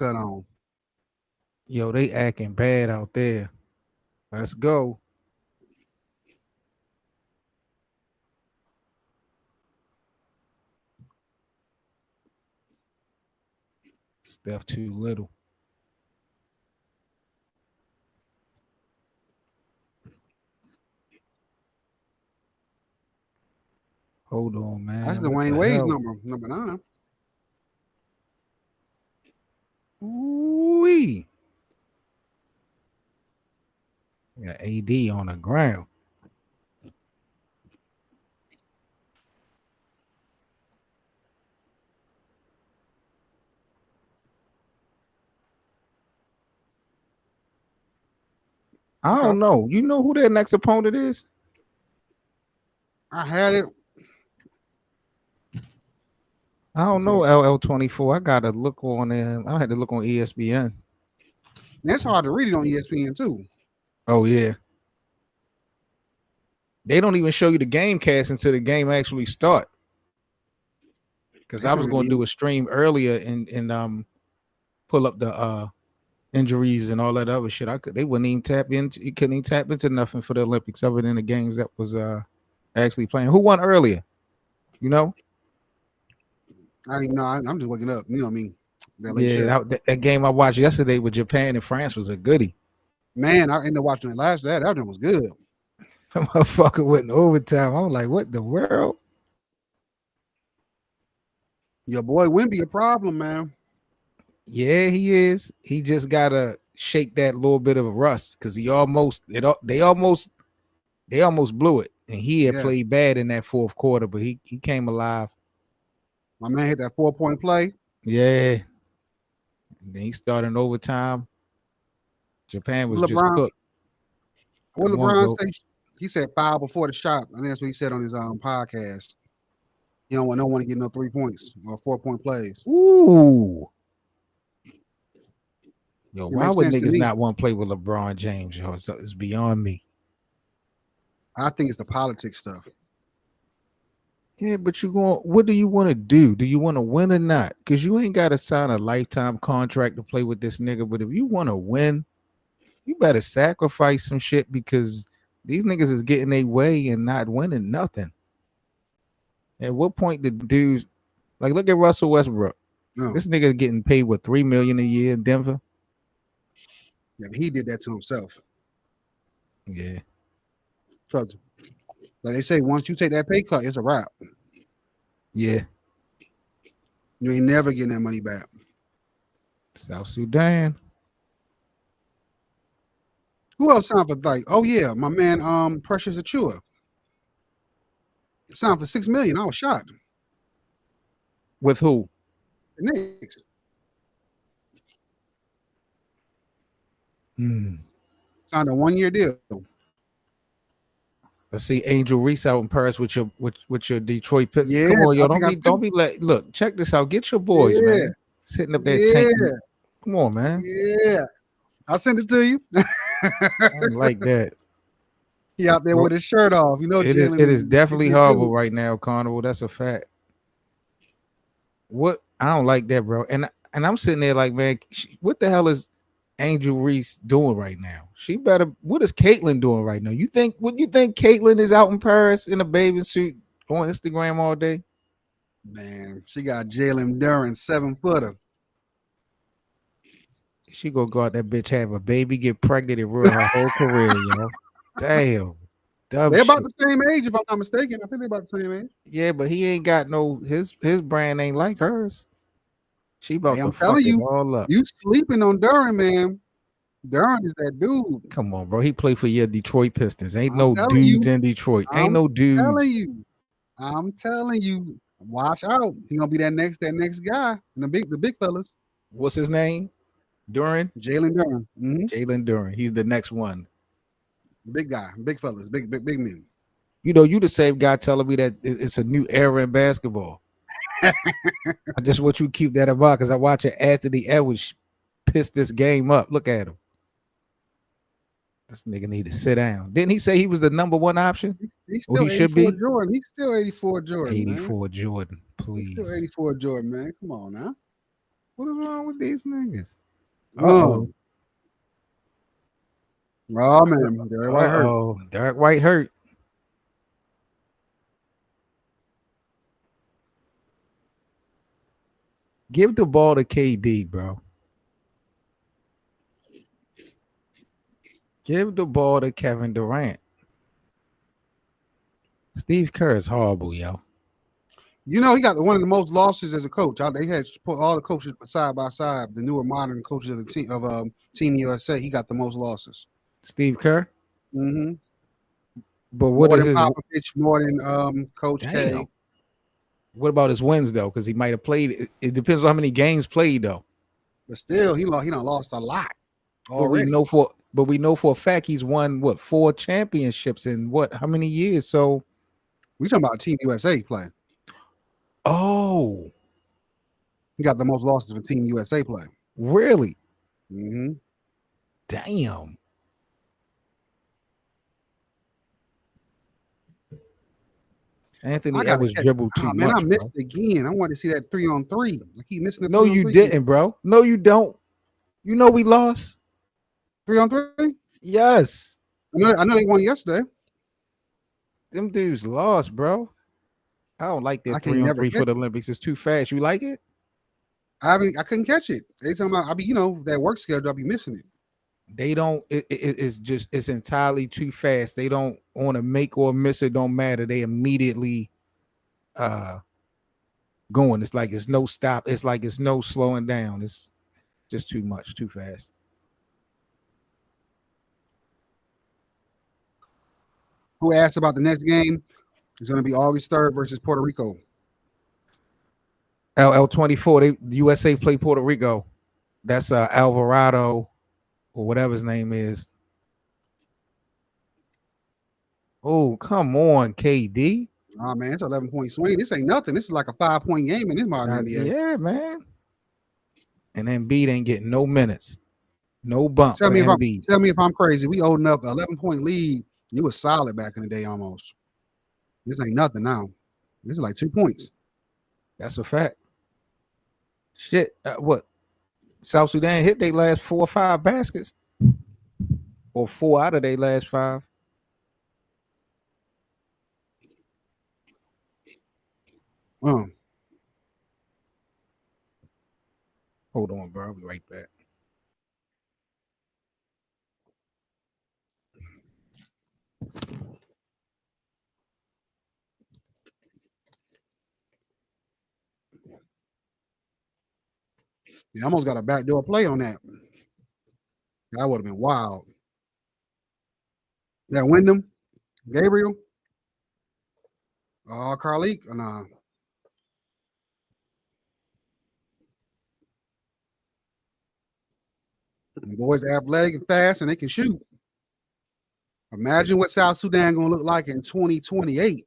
haircut on. Yo, they acting bad out there. Let's go. Steph too little. Hold on, That's man. What Dwayne the Wade's hell? number 9. Ooh-wee. Got AD on the ground. I Okay. don't know. You know who their next opponent is? I had it. I don't know. LL24. I gotta look on them. I had to look on ESPN. That's hard to read it on ESPN too. Oh yeah. They don't even show you the game cast until the game actually start. Because They I should was really going to need do a stream earlier and pull up the injuries and all that other shit. They wouldn't even tap into. You couldn't even tap into nothing for the Olympics other than the games that was actually playing. Who won earlier? You know? I didn't know. I'm just waking up. You know what I mean? That late Yeah, shift. that game I watched yesterday with Japan and France was a goodie. Man, I ended up watching it last. That one was good. That motherfucker went in overtime. I was like, what the world? Your boy Wimby a problem, man. Yeah, he is. He just gotta shake that little bit of rust because they almost blew it, and he had Yeah, played bad in that fourth quarter, but he came alive. my man hit that 4-point play. Yeah, and then he started in overtime. Japan was just LeBron, cooked. what Come on, LeBron go. say? He said foul before the shot. I think that's what he said on his podcast. He don't want no one to get no 3 points or 4-point plays. Ooh, yo, It why makes would sense to niggas me. not want to play with LeBron James? Yo, it's beyond me. I think it's the politics stuff. Yeah, but you going? What do you want to do? Do you want to win or not? Because you ain't got to sign a lifetime contract to play with this nigga. But if you want to win, you better sacrifice some shit because these niggas is getting their way and not winning nothing. At what point did dudes like look at Russell Westbrook? No, This nigga getting paid what $3 million a year in Denver? yeah, but he did that to himself. Yeah, Trust me. Like they say, once you take that pay cut, it's a wrap. yeah. You ain't never getting that money back. South Sudan. Who else signed for like? Oh yeah, my man, Precious Achua signed for $6 million. I was shocked. With who? The Knicks. Signed a 1-year deal. Let's see Angel Reese out in Paris with your Detroit Pistons. Yeah, Come on, yo, I think I sent. don't be let look, check this out. Get your boys, Yeah, man. Sitting up there yeah, tanking. Come on, man. yeah. I'll send it to you. I don't like that. He out there Bro, with his shirt off. You know, Jalen it is is definitely good horrible dude. right now, Carnival. That's a fact. What I don't like that, bro. And I'm sitting there like, man, what the hell is Angel Reese doing right now? She better. What is Caitlyn doing right now? You think? What you think? Caitlyn is out in Paris in a bathing suit on Instagram all day? Man, she got Jalen Duran 7-footer. She go out that bitch, have a baby, get pregnant, and ruin her whole career, yo. Damn, dumb They're about shit. the same age, if I'm not mistaken. I think they're about the same age. Yeah, but he ain't got no his brand ain't like hers. She Hey, about to I'm fuck telling it you, all up. you sleeping on Duran, man. Duran is that dude. Come on, bro. He played for your Detroit Pistons. Ain't I'm no telling dudes you. in Detroit. Ain't I'm no telling dudes. you. I'm telling you. Watch out. He gonna be that next guy. And the big fellas. What's his name? Duran? Jalen Duran. Jalen Duran. He's the next one. Big guy, big fellas, big men. You know, you the same guy telling me that it's a new era in basketball. I just want you to keep that in mind because I watch Anthony Edwards piss this game up. Look at him. This nigga need to sit down. Didn't he say he was the number one option? He's Or still he should 84 be? Jordan. He's still 84 Jordan, man. 84 Jordan, He's still please. 84 Jordan, man. Come on now. What is wrong with these niggas? Oh, oh man, Derek White hurt. Derek White hurt. Give the ball to KD, bro. Give the ball to Kevin Durant. Steve Kerr is horrible, yo. You know, he got one of the most losses as a coach. They had put all the coaches side by side. The newer modern coaches of the team of Team USA. He got the most losses. Steve Kerr. Mm-hmm. But what more is than his Popovich, more than Coach Damn. K. What about his wins though? Because he might have played. It depends on how many games played though. But still, he done lost a lot already. But we know for a fact he's won what 4 championships in what how many years? So we talking about Team USA play. Oh, he got the most losses for Team USA play. Really? Mm-hmm. Damn. Anthony Edwards dribbled too much. I missed it again. I want to see that 3-on-3. I keep missing it. No, you didn't, bro. No, you don't. You know we lost 3-on-3. Yes, I know they won yesterday. Them dudes lost, bro. I don't like that 3-on-3 for the Olympics. It's too fast. You like it? I couldn't catch it. They talking about that work schedule. I'll be missing it. They don't. It's entirely too fast. They don't want to make or miss it. Don't matter. They immediately going. It's like it's no stop. It's like it's no slowing down. It's just too much, too fast. Who asked about the next game? It's going to be August 3rd versus Puerto Rico. LL24. The USA play Puerto Rico. That's Alvarado or whatever his name is. Oh, come on, KD. Oh, man, it's an 11-point swing. This ain't nothing. This is like a 5-point game in this modern NBA. Yeah, man. And Embiid ain't getting no minutes. No bump. Tell me if I'm crazy. We old enough. 11-point lead. You was solid back in the day almost. This ain't nothing now. This is like 2 points. That's a fact. Shit. What? South Sudan hit their last 4 or 5 baskets. Or 4 out of their last 5. Hold on, bro. I'll be right back. You almost got a backdoor play on that. That would have been wild. That Wyndham, Gabriel, Carleek, nah. The boys are athletic and fast, and they can shoot. Imagine what South Sudan gonna look like in 2028.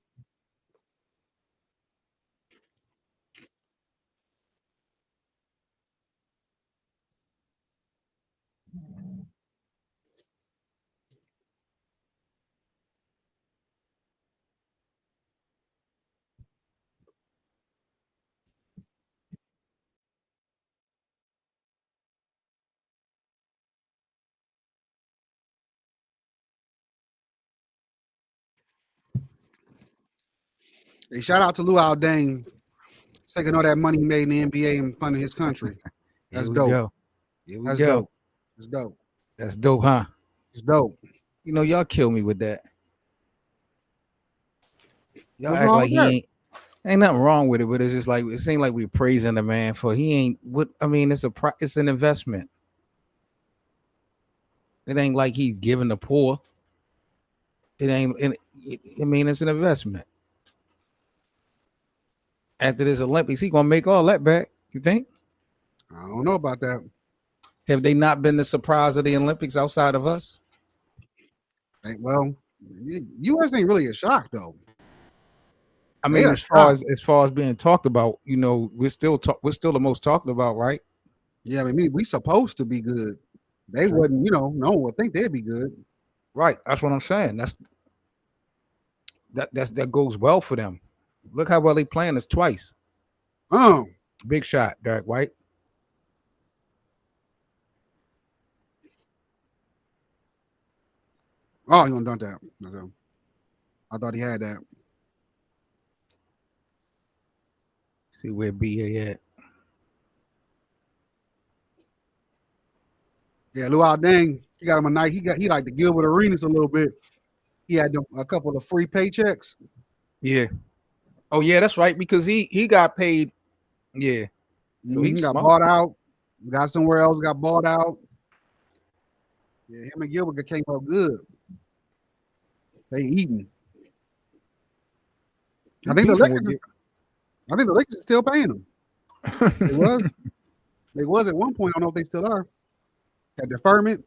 Hey, shout out to Luau Dane taking all that money he made in the NBA and funding his country. That's dope. That's dope. That's dope. That's dope, huh? It's dope. You know, y'all kill me with that. Y'all act like he ain't nothing wrong with it, but it's just like it seems like we're praising the man for he ain't what I mean. It's an investment. It ain't like he's giving the poor. It ain't. I mean, it's an investment. After this Olympics, he gonna make all that back. You think? I don't know about that. Have they not been the surprise of the Olympics outside of us? Well, U.S. ain't really a shock though. I mean, as far as being talked about, you know, we're still the most talked about, right? Yeah, I mean, we supposed to be good. They wouldn't, no one would think they'd be good. Right. That's what I'm saying. That goes well for them. Look how well they playing us twice. Oh, big shot, Derek White. Oh, he gonna dunk that. So, I thought he had that. See where BA at. Yeah, Luau Deng, he got him a night. He like the Gilbert Arenas a little bit. He had a couple of free paychecks. Yeah. Oh yeah, that's right. Because he got paid. Yeah. So he got smart. bought out. Got somewhere else. Got bought out. Yeah, him and Gilbert came up good. They eating. I think the Lakers are still paying them. They was. They was at one point. I don't know if they still are. That deferment.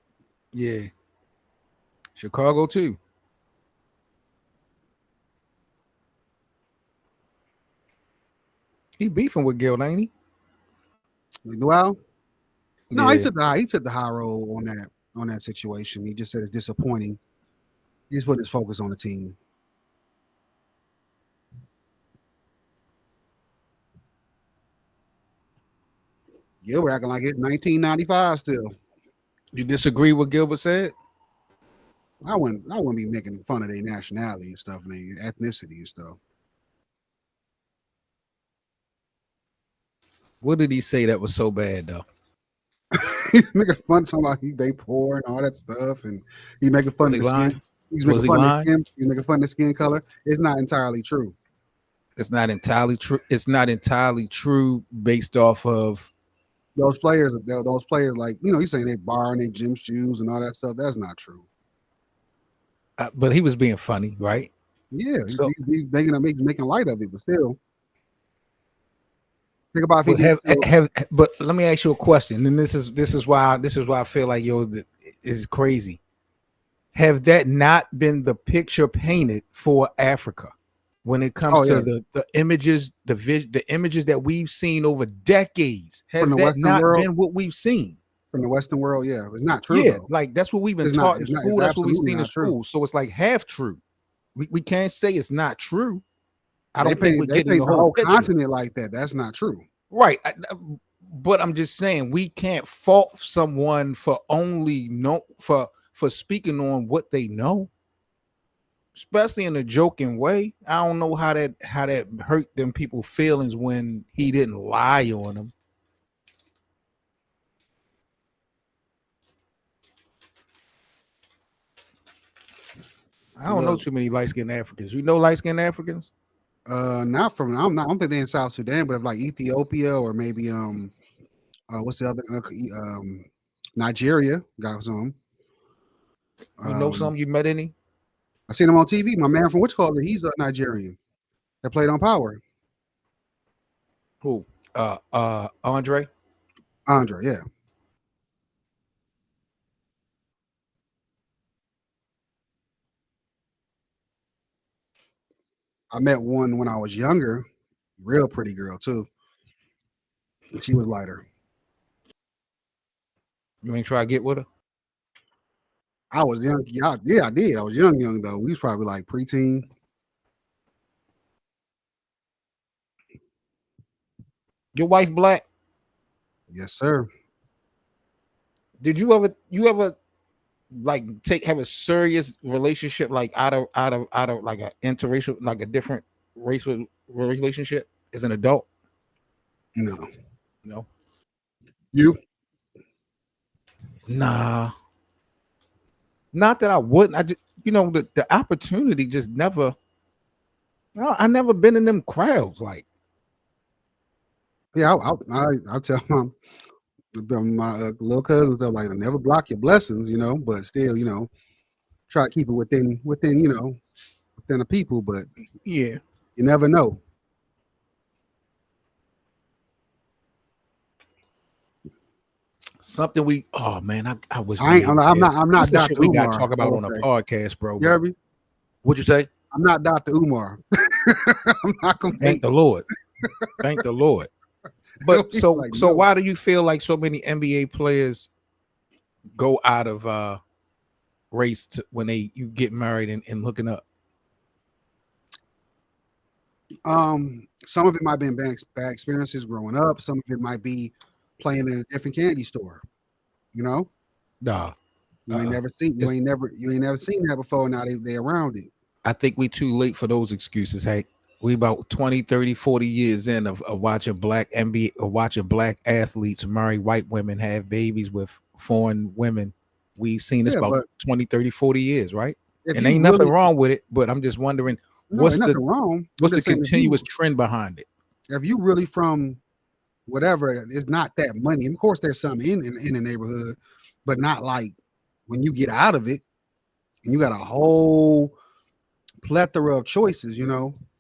Yeah. Chicago too. He beefing with Gil, ain't he? Well, no, Yeah. he took the high road on that situation. He just said it's disappointing. He just put his focus on the team. Gilbert acting like it's 1995 still. You disagree with Gilbert said? I wouldn't be making fun of their nationality and stuff and their ethnicity and stuff. What did he say that was so bad though? He's making fun of somebody they poor and all that stuff, and he's making fun of the skin. He's making fun of the skin. He's making fun of the skin color. It's not entirely true. It's not entirely true. It's not entirely true based off of those players. Those players, like he's saying they borrowing their gym shoes and all that stuff. That's not true. But he was being funny, right? Yeah, so, he's making light of it, but still. Think about if but let me ask you a question, and this is why I feel like is crazy. Have that not been the picture painted for Africa when it comes to the images, the images that we've seen over decades? Has that not been what we've seen from the Western world? Yeah, it's not true. Yeah, like that's what we've been taught in school. That's what we've seen in school. So it's like half true. We can't say it's not true. I don't think we're getting the whole continent like that. That's not true. Right. But I'm just saying we can't fault someone for for speaking on what they know, especially in a joking way. I don't know how that hurt them people's feelings when he didn't lie on them. I don't know too many light-skinned Africans. You know light-skinned Africans? Not from. I don't think they're in South Sudan, but if like Ethiopia or maybe what's the other Nigeria got some. You know some? You met any? I seen him on TV. My man from Wichita, he's a Nigerian that played on Power. Who? Andre? Andre, yeah. I met one when I was younger, real pretty girl too. She was lighter. You ain't try to get with her? I was young. Yeah, I did. I was young though. We was probably like preteen. Your wife black? Yes, sir. Did you ever like have a serious relationship like out of like a interracial, like a different race relationship as an adult? No. You? Nah. Not that I wouldn't. I just, the opportunity just never. No, I never been in them crowds. Like, yeah, I'll tell my little cousins stuff like, never block your blessings, but still, try to keep it within the people. But yeah, you never know. Something oh man, I was. I'm not Dr. We got to talk about on a podcast, bro. You heard me? What'd you say? I'm not Dr. Umar. I'm not gonna thank the Lord. Thank the Lord. But so why do you feel like so many NBA players go out of race when you get married and hooking up? Some of it might be bad experiences growing up. Some of it might be playing in a different candy store. Nah. You ain't never seen that before. Now they around it. I think we too late for those excuses, Hank. We about 20, 30, 40 years in of watching black NBA or watching black athletes marry white women, have babies with foreign women. We've seen this Yeah, about but 20, 30, 40 years, right? if And you ain't nothing really wrong with it, but I'm just wondering no, ain't nothing wrong. I'm what's the just saying continuous trend behind it? if you really from whatever, it's not that money. Of course, there's some in the neighborhood, but not like when you get out of it and you got a whole plethora of choices,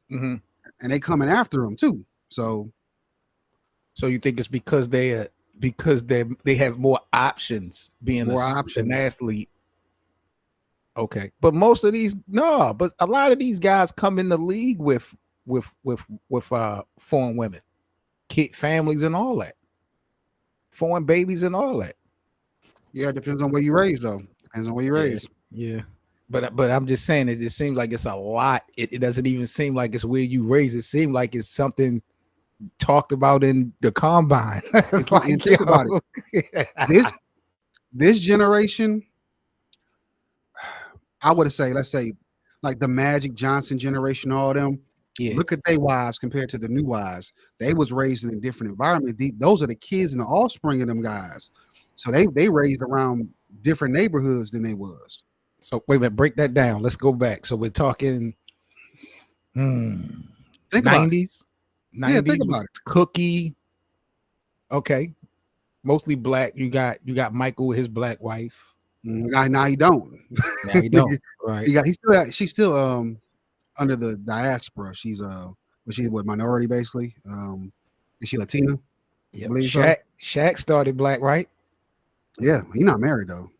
Mm-hmm. and they coming after them too. So you think it's because they have more options being an athlete? Okay, but most of these but a lot of these guys come in the league with foreign women, kid families, and all that, foreign babies, and all that. Yeah, it depends on where you raised, though. Depends on where you raised. Yeah. But I'm just saying it seems like it's a lot. It doesn't even seem like it's where you raise. It seems like it's something talked about in the combine. And think about it. This generation, I would say, let's say, like the Magic Johnson generation, all them. Yeah. Look at their wives compared to the new wives. They was raised in a different environment. Those are the kids and the offspring of them guys. So they raised around different neighborhoods than they was. So wait a minute, break that down. Let's go back. So we're talking 90s. Yeah, think about it. Cookie. Okay. Mostly black. You got Michael with his black wife. Now he don't. Now he don't. Right. She's still under the diaspora. She's minority basically. Is she Latina? Yeah. Shaq started black, right? Yeah, he's not married though.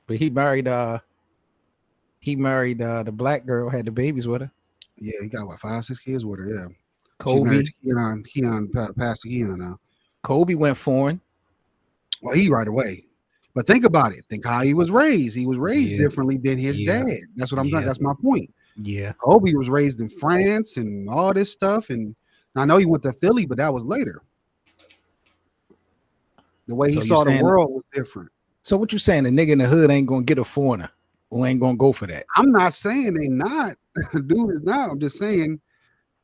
But he married the black girl, had the babies with her. Yeah, he got 5-6 kids with her. Yeah. Kobe. Keon, Pastor Keon now. Kobe went foreign. Well, he right away. But think about it. Think how he was raised. He was raised differently than his dad. That's what I'm saying. That's my point. Yeah. Kobe was raised in France and all this stuff. And I know he went to Philly, but that was later. The way he saw the world was different. So what you saying? The nigga in the hood ain't gonna get a foreigner who ain't gonna go for that? I'm not saying they not. Dude is not. I'm just saying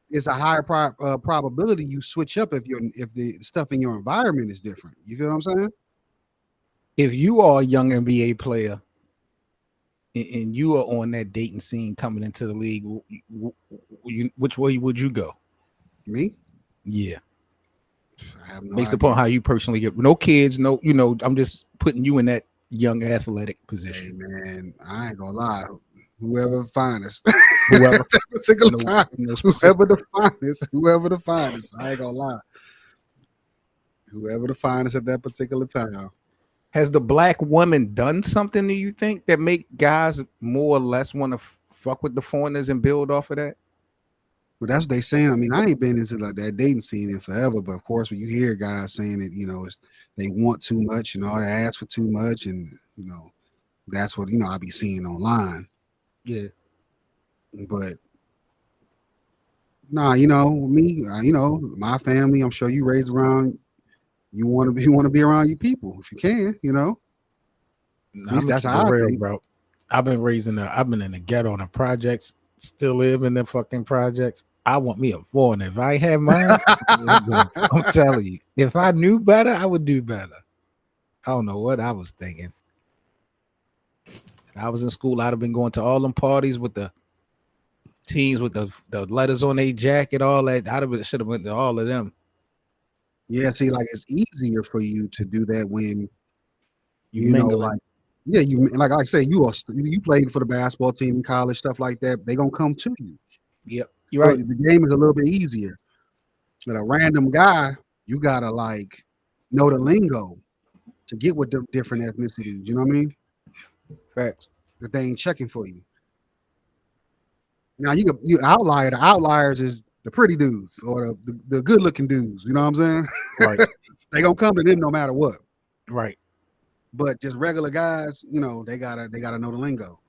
it's a higher probability you switch up if the stuff in your environment is different. You feel what I'm saying? If you are a young NBA player and you are on that dating scene coming into the league, which way would you go? Me? Yeah. I have no Based idea. upon how you personally get no kids, I'm just putting you in that young athletic position. Hey man, I ain't gonna lie. Whoever finest, whoever particular time, whoever the finest, I ain't gonna lie. Whoever the finest at that particular time. Has the black woman done something, do you think, that make guys more or less want to fuck with the foreigners and build off of that? Well, that's what they saying. I mean, I ain't been into like that dating scene in forever, but of course, when you hear guys saying that, they want too much and all they ask for too much, and that's what I be seeing online. Yeah. But nah, me, my family. I'm sure you raised around. You want to be around your people if you can. At least that's how I think, bro. I've been in the ghetto on the projects. Still live in the fucking projects. I want me a foreigner. If I had mine, I'm telling you, if I knew better, I would do better. I don't know what I was thinking. I was in school. I'd have been going to all them parties with the teams with the letters on their jacket, all that. Should have went to all of them. Yeah, see, like it's easier for you to do that when you mingle. You like I say, you played for the basketball team in college, stuff like that. They gonna come to you. Yep, you're right. The game is a little bit easier. But a random guy, you gotta like know the lingo to get with the different ethnicities. You know what I mean? Facts. That they ain't checking for you. Now you outlier. The outliers is the pretty dudes or the good looking dudes. You know what I'm saying? Right. They gonna come to them no matter what. Right. But just regular guys, they gotta know the lingo.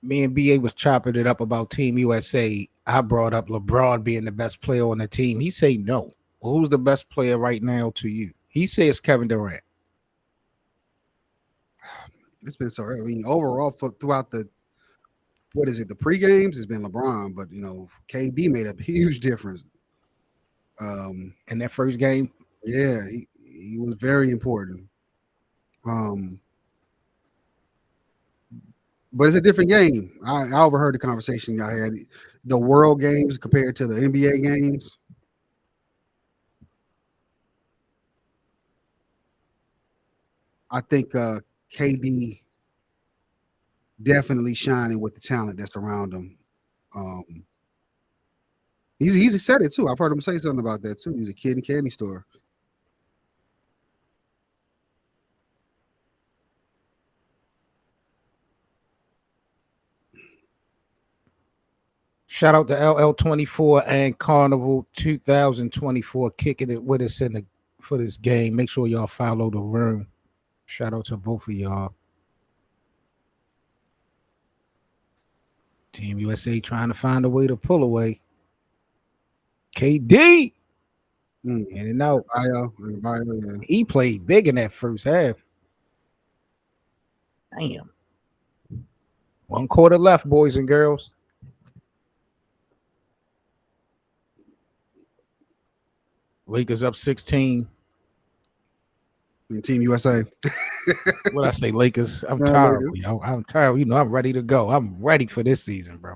Me and BA was chopping it up about Team USA. I brought up LeBron being the best player on the team. He say no. Well, who's the best player right now to you? He says Kevin Durant. It's been so. I mean, overall throughout the the pre-games, it's been LeBron, but KD made a huge difference. In that first game. Yeah, he was very important. Um, but it's a different game. I overheard the conversation I had. The World Games compared to the NBA games. I think KD definitely shining with the talent that's around him. Um, he's said it too. I've heard him say something about that too. He's a kid in a candy store. Shout out to LL24 and Carnival 2024 kicking it with us for this game. Make sure y'all follow the room. Shout out to both of y'all. Team USA trying to find a way to pull away. KD in and out. Yeah. He played big in that first half. Damn. 1 quarter left, boys and girls. Lakers up 16. Team USA. What I say, Lakers? I'm tired, yo. I'm tired. I'm ready to go. I'm ready for this season, bro.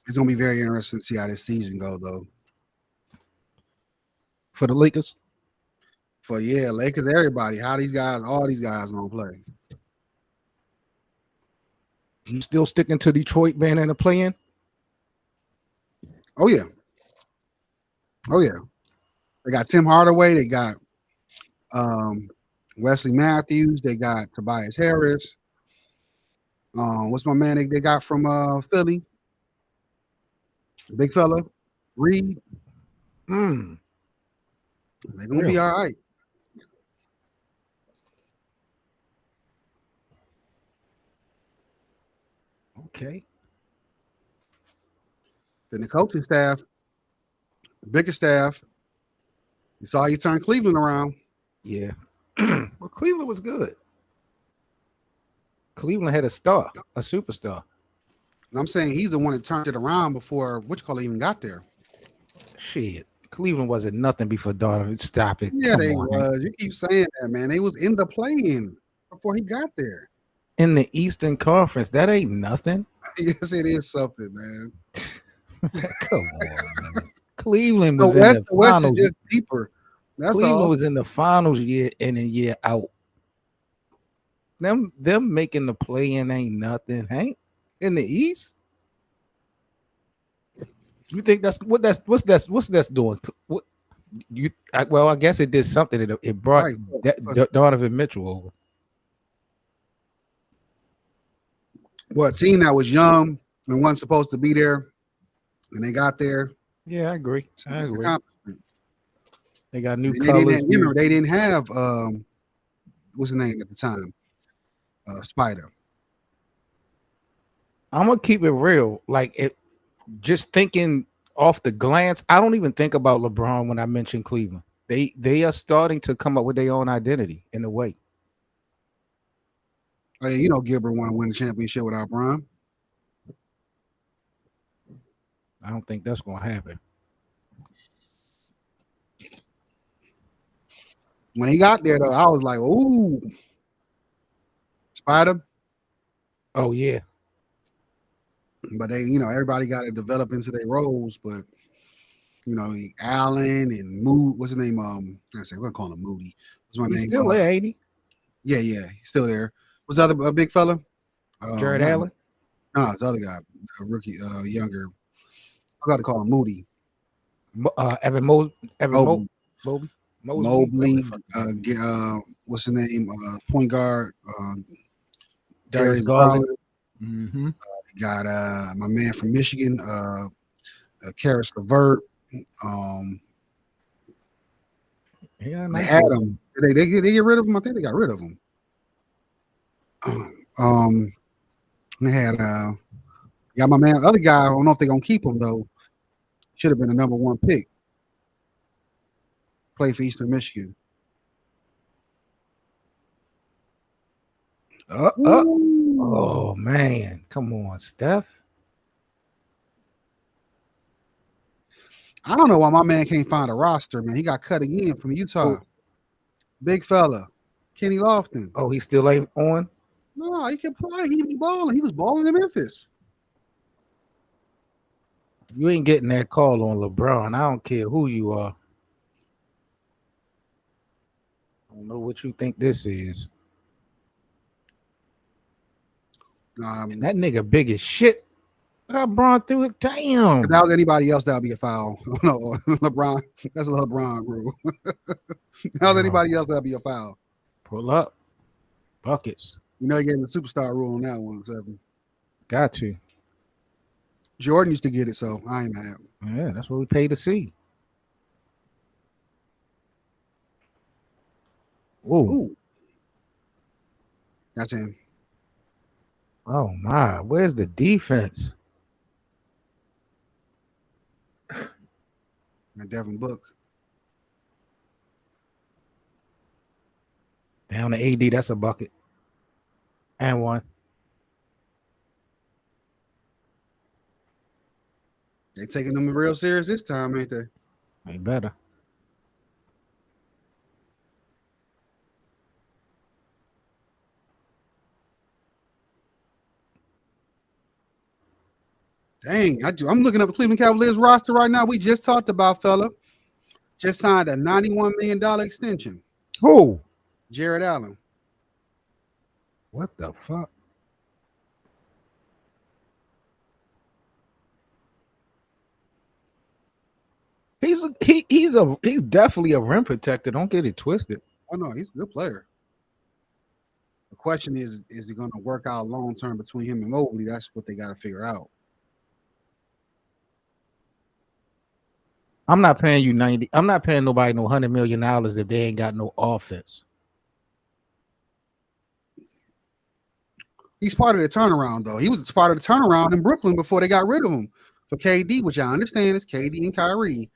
It's gonna be very interesting to see how this season go, though. For the Lakers? Lakers, everybody. How all these guys gonna play? You still sticking to Detroit being in the play-in? Oh yeah. They got Tim Hardaway. They got Wesley Matthews. They got Tobias Harris. What's my man they got from Philly? Big fella, Reed. They're gonna be all right. Okay. Then the coaching staff, the biggest staff. You saw you turn Cleveland around. Yeah. Well, Cleveland was good. Cleveland had a superstar. And I'm saying he's the one that turned it around before even got there. Shit. Cleveland wasn't nothing before Donovan. Stop it. Yeah, they was. You keep saying that, man. They was in the play-in before he got there. In the Eastern Conference, that ain't nothing. Yes, it is something, man. Come on, man. Cleveland was in the finals. Is just deeper. That's Cleveland all. was in the finals year in and year out. Them making the play-in ain't nothing, Hank. In the East, you think what's that's doing? What I guess it did something. It brought Donovan Mitchell over. Well, a team that was young and wasn't supposed to be there, and they got there. Yeah, I agree. They got new colors. They didn't have what's his name at the time? Spider. I'm gonna keep it real. Just thinking off the glance, I don't even think about LeBron when I mention Cleveland. They are starting to come up with their own identity in a way. Oh, yeah, Gilbert want to win the championship without Bron. I don't think that's gonna happen. When he got there, though, I was like, "Ooh, Spider." Oh yeah. But they, everybody got to develop into their roles. But Allen and Moody, what's his name? We're gonna call him Moody. What's my name? He's still there, ain't he? Yeah, he's still there. What's the other big fella? Jared Allen. No, it's the other guy, rookie, younger. I got to call him Moody. Evan Mobley. What's his name? Point guard. Darius Garland. Got my man from Michigan, Karis LeVert. Yeah, they had him. They get rid of him. I think they got rid of him. They had got my man, other guy. I don't know if they're gonna keep him though. Should have been a number 1 pick. Play for Eastern Michigan. Oh man, come on, Steph. I don't know why my man can't find a roster, man. He got cut again from Utah. Big fella, Kenny Lofton. Oh, he still ain't on? No, he can play. He be balling. He was balling in Memphis. You ain't getting that call on LeBron. I don't care who you are. I don't know what you think this is. That nigga big as shit. LeBron threw it. Damn. If that was anybody else, that would be a foul. No, LeBron. That's a LeBron rule. If that was anybody else, that would be a foul. Pull up. Buckets. You know, he gave him the superstar rule on that one. 7. Got to. Jordan used to get it, so I ain't mad. Yeah, that's what we pay to see. Ooh. That's him. Oh my, where's the defense? That Devin Book. Down to AD, that's a bucket. And one. They taking them real serious this time, ain't they? They better. Dang, I'm looking up the Cleveland Cavaliers roster right now. We just talked about, fella. Just signed a $91 million extension. Who? Jared Allen. What the fuck? He's definitely a rim protector. Don't get it twisted. Oh no, he's a good player. The question is it going to work out long term between him and Mobley? That's what they got to figure out. I'm not paying you 90. I'm not paying nobody no $100 million if they ain't got no offense. He's part of the turnaround, though. He was part of the turnaround in Brooklyn before they got rid of him for KD, which I understand is KD and Kyrie.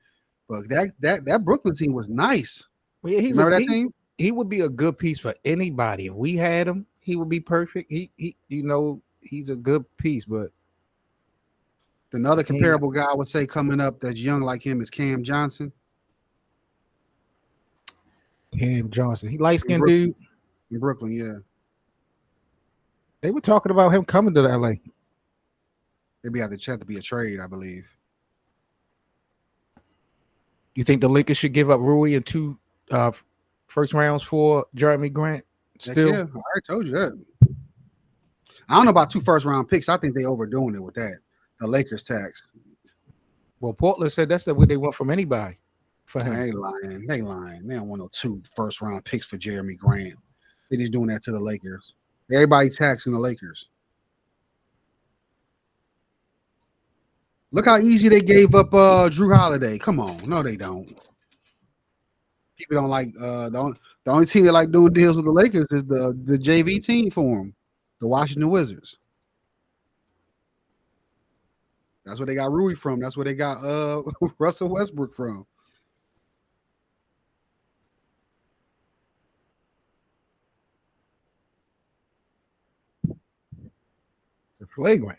But that Brooklyn team was nice. Well, yeah, remember that team? He would be a good piece for anybody. If we had him, he would be perfect. He he's a good piece, but another comparable guy I would say coming up that's young like him is Cam Johnson. Cam Johnson. He light-skinned dude. In Brooklyn, yeah. They were talking about him coming to LA. Maybe have to be a trade, I believe. You think the Lakers should give up Rui and 2 first rounds for Jeremy Grant? Still, yeah, I already told you that. I don't know about 2 first-round picks. I think they overdoing it with that. The Lakers tax. Well, Portland said that's what they want from anybody. For him. They lying. They don't want no 2 first-round picks for Jeremy Grant. They just doing that to the Lakers. Everybody taxing the Lakers. Look how easy they gave up Drew Holiday. Come on. No, they don't. People don't like the only team that like doing deals with the Lakers is the JV team for them, the Washington Wizards. That's where they got Rui from. That's where they got Russell Westbrook from. The flagrant.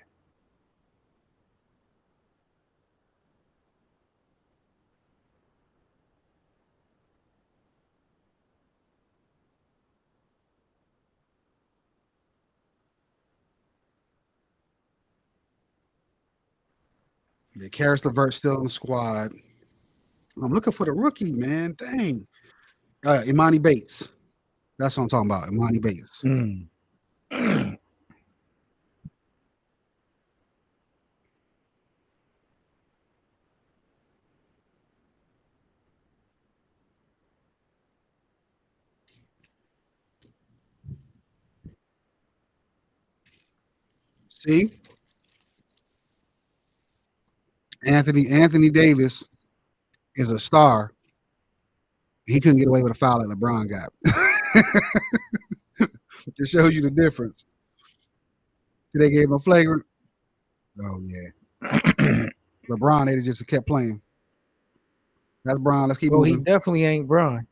Yeah, Karis LeVert still in the squad. I'm looking for the rookie, man. Dang. Imani Bates. That's what I'm talking about. Imani Bates. See? Anthony Davis is a star He couldn't get away with a foul like LeBron got. It shows you the difference. They gave him a flagrant. Oh yeah. LeBron, they just kept playing. That's Bron. Let's keep Well, he moving. definitely ain't Bron.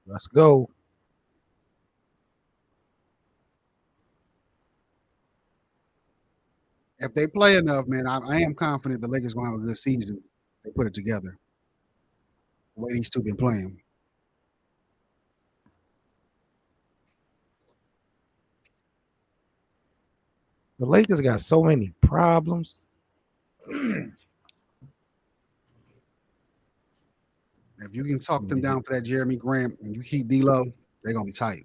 Let's go. If they play enough, man, I am confident the Lakers gonna have a good season. They put it together. The way these two been playing. The Lakers got so many problems. If you can talk them down for that Jeremy Grant and you keep D'Lo, they're gonna be tight.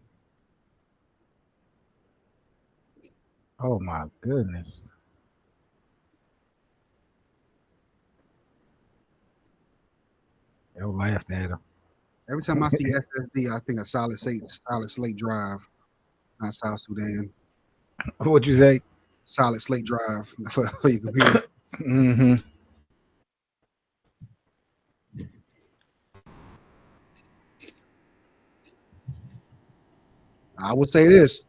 Oh my goodness. They laughed at him. Every time I see SSD, I think a solid slate drive, not South Sudan. What'd you say? Solid slate drive for your computer. Mm-hmm. I would say this.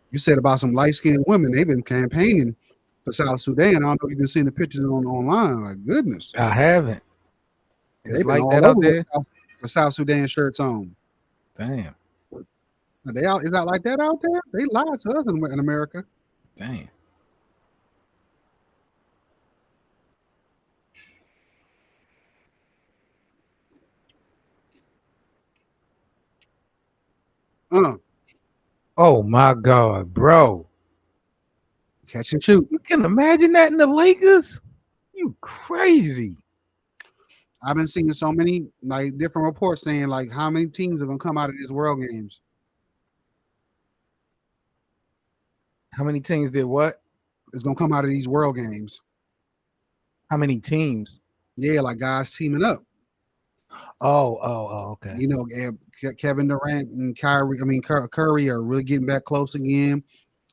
You said about some light-skinned women. They've been campaigning for South Sudan. I don't know if you've been seeing the pictures online. Like, goodness. I haven't. It's They've been like all that out over there. with South Sudan shirts on. Damn. They out? Is that like that out there? They lied to us in America. Damn. Oh my God, bro. Catch and shoot. You can imagine that in the Lakers? You crazy. I've been seeing so many like different reports saying like how many teams are gonna come out of these World Games. How many teams did what? It's gonna come out of these World Games. How many teams? Yeah, like guys teaming up. Oh, okay. You know, Kevin Durant and Curry are really getting back close again.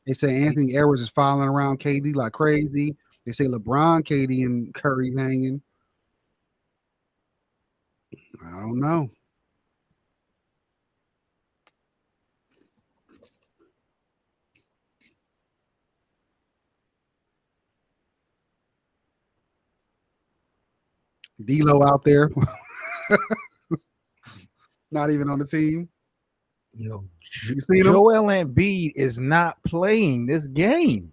They say Anthony Edwards is following around KD like crazy. They say LeBron, KD, and Curry hanging. I don't know. D'Lo out there, not even on the team. Yo, You seen him? Joel Embiid is not playing this game.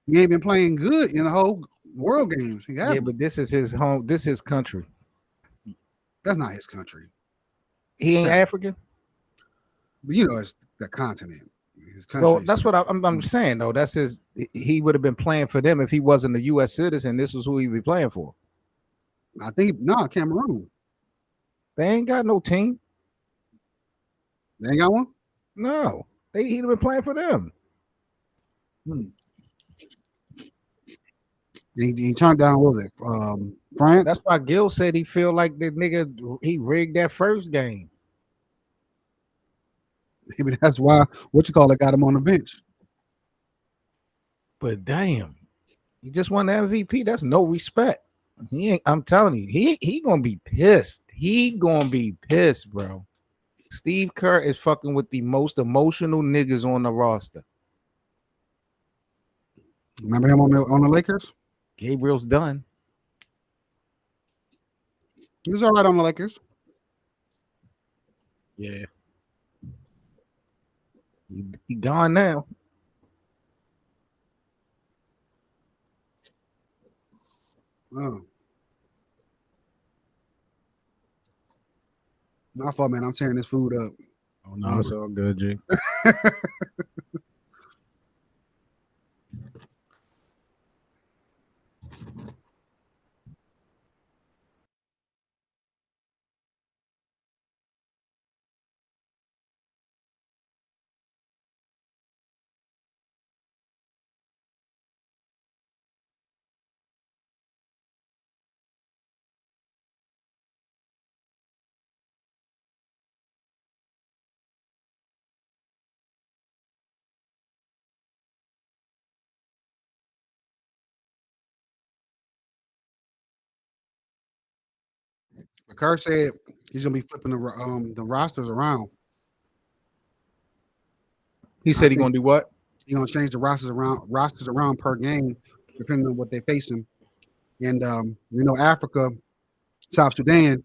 He ain't been playing good in the whole World Games. Yeah, but this is his home. This is his country. That's not his country. He ain't African. But you know, it's the continent. His country. Well, that's what I'm saying though. That's his. He would have been playing for them if he wasn't a U.S. citizen. This was who he'd be playing for. I think Cameroon. They ain't got no team. They ain't got one. No, he'd have been playing for them. He turned down, what was it, France? That's why Gil said he feel like the nigga he rigged that first game. Maybe that's why got him on the bench. But damn, he just won the MVP. That's no respect. He ain't. I'm telling you, he gonna be pissed. He gonna be pissed, bro. Steve Kerr is fucking with the most emotional niggas on the roster. Remember him on the Lakers? Gabriel's done. He was all right on the Lakers. Yeah. He gone now. Oh. My fault, man. I'm tearing this food up. Oh no, it's all good, G. Kerr said he's gonna be flipping the rosters around. He I said he's think gonna do what? he's gonna change the rosters around per game, depending on what they facing. And Africa, South Sudan,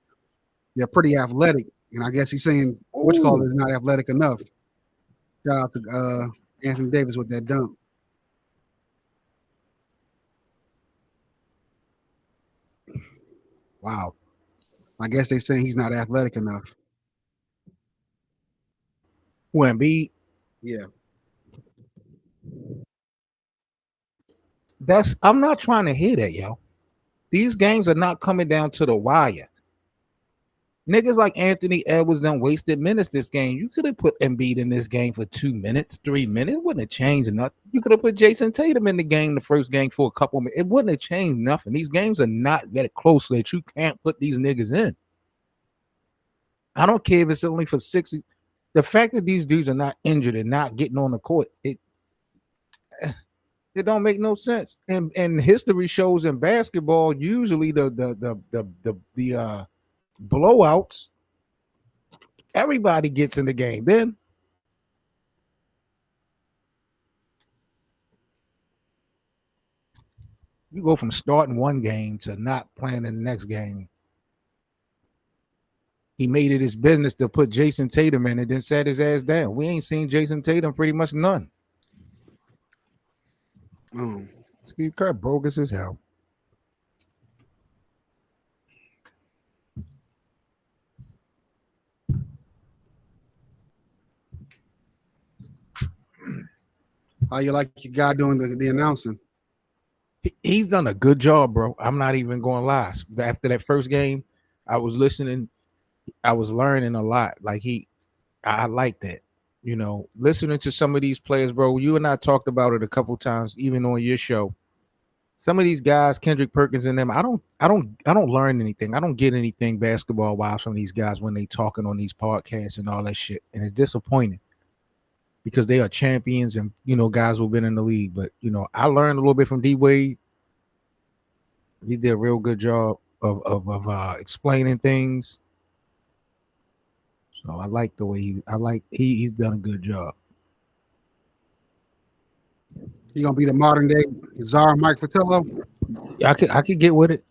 they're pretty athletic. And I guess he's saying which call Ooh, is not athletic enough. Shout out to Anthony Davis with that dunk. wow. I guess they're saying he's not athletic enough. Who Embiid? Yeah. I'm not trying to hear that, yo. These games are not coming down to the wire. Niggas like Anthony Edwards done wasted minutes this game. You could have put Embiid in this game for 2 minutes, 3 minutes. It wouldn't have changed nothing. You could have put Jason Tatum in the game, the first game, for a couple minutes. It wouldn't have changed nothing. These games are not that close that you can't put these niggas in. I don't care if it's only for 60. The fact that these dudes are not injured and not getting on the court, it don't make no sense. And history shows in basketball, usually the blowouts, everybody gets in the game. Then you go from starting one game to not playing in the next game. He made it his business to put Jason Tatum in and then sat his ass down. We ain't seen Jason Tatum pretty much none. Steve Kerr bogus as hell. How you like your guy doing the announcing? He's done a good job, bro. I'm not even going to lie. After that first game, I was listening. I was learning a lot. Like I like that. You know, listening to some of these players, bro. You and I talked about it a couple times, even on your show. Some of these guys, Kendrick Perkins and them, I don't learn anything. I don't get anything basketball wise from these guys when they talking on these podcasts and all that shit. And it's disappointing because they are champions and guys who've been in the league. But I learned a little bit from D Wade. He did a real good job of explaining things. So I like the way he's done a good job. He gonna be the modern day Czar Mike Fratello. I could get with it.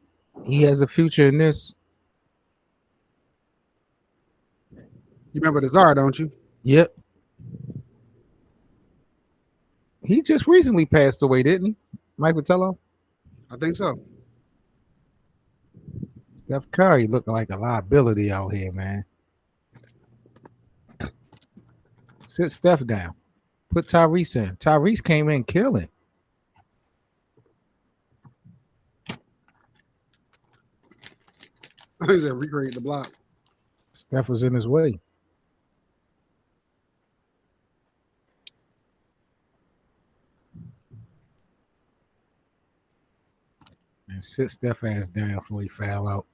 He has a future in this. You remember the Czar, don't you? Yep. He just recently passed away, didn't he? Mike Fratello? I think so. Steph Curry looking like a liability out here, man. Sit Steph down. Put Tyrese in. Tyrese came in killing. He said recreate the block. Steph was in his way. And sit Steph ass down before he foul out.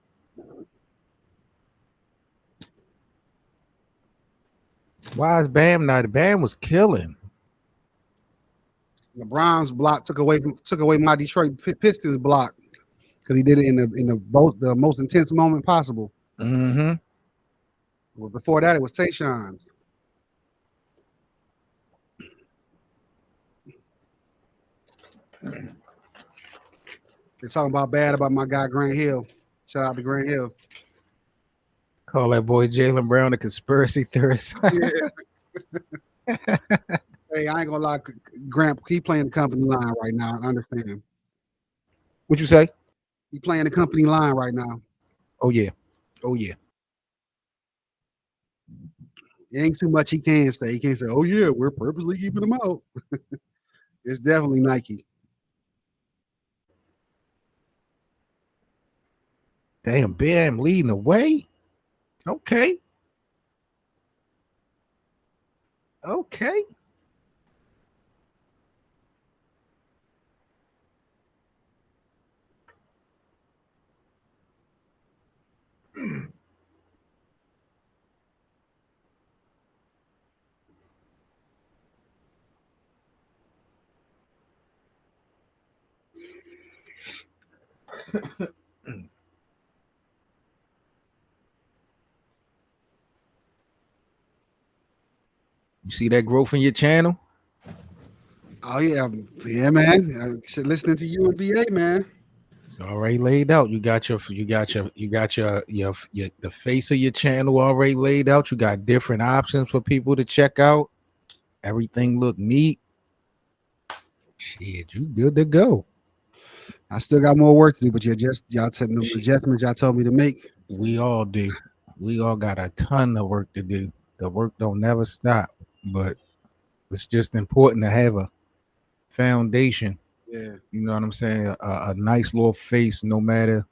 Why is Bam not? Bam was killing. LeBron's block took away my Detroit Pistons block because he did it in the most intense moment possible. Mm-hmm. Well, before that, it was Tayshawn's. They're talking about bad about my guy Grant Hill. Shout out to Grant Hill. Call that boy Jaylen Brown a conspiracy theorist. Yeah. Hey, I ain't gonna lie, Grant, he playing the company line right now. I understand. What you say? He playing the company line right now. Oh yeah. Oh yeah. It ain't too much he can say. He can't say, "Oh yeah, we're purposely keeping him out." It's definitely Nike. Damn, Bam leading the way. Okay. Okay. You see that growth in your channel? Oh yeah, yeah, man. Listening to you and BA, man. It's already laid out. You got your the face of your channel already laid out. You got different options for people to check out. Everything look neat. Shit, you good to go. I still got more work to do, but y'all told me the adjustments y'all told me to make. We all do. We all got a ton of work to do. The work don't never stop, but it's just important to have a foundation. Yeah. You know what I'm saying? A nice little face, no matter.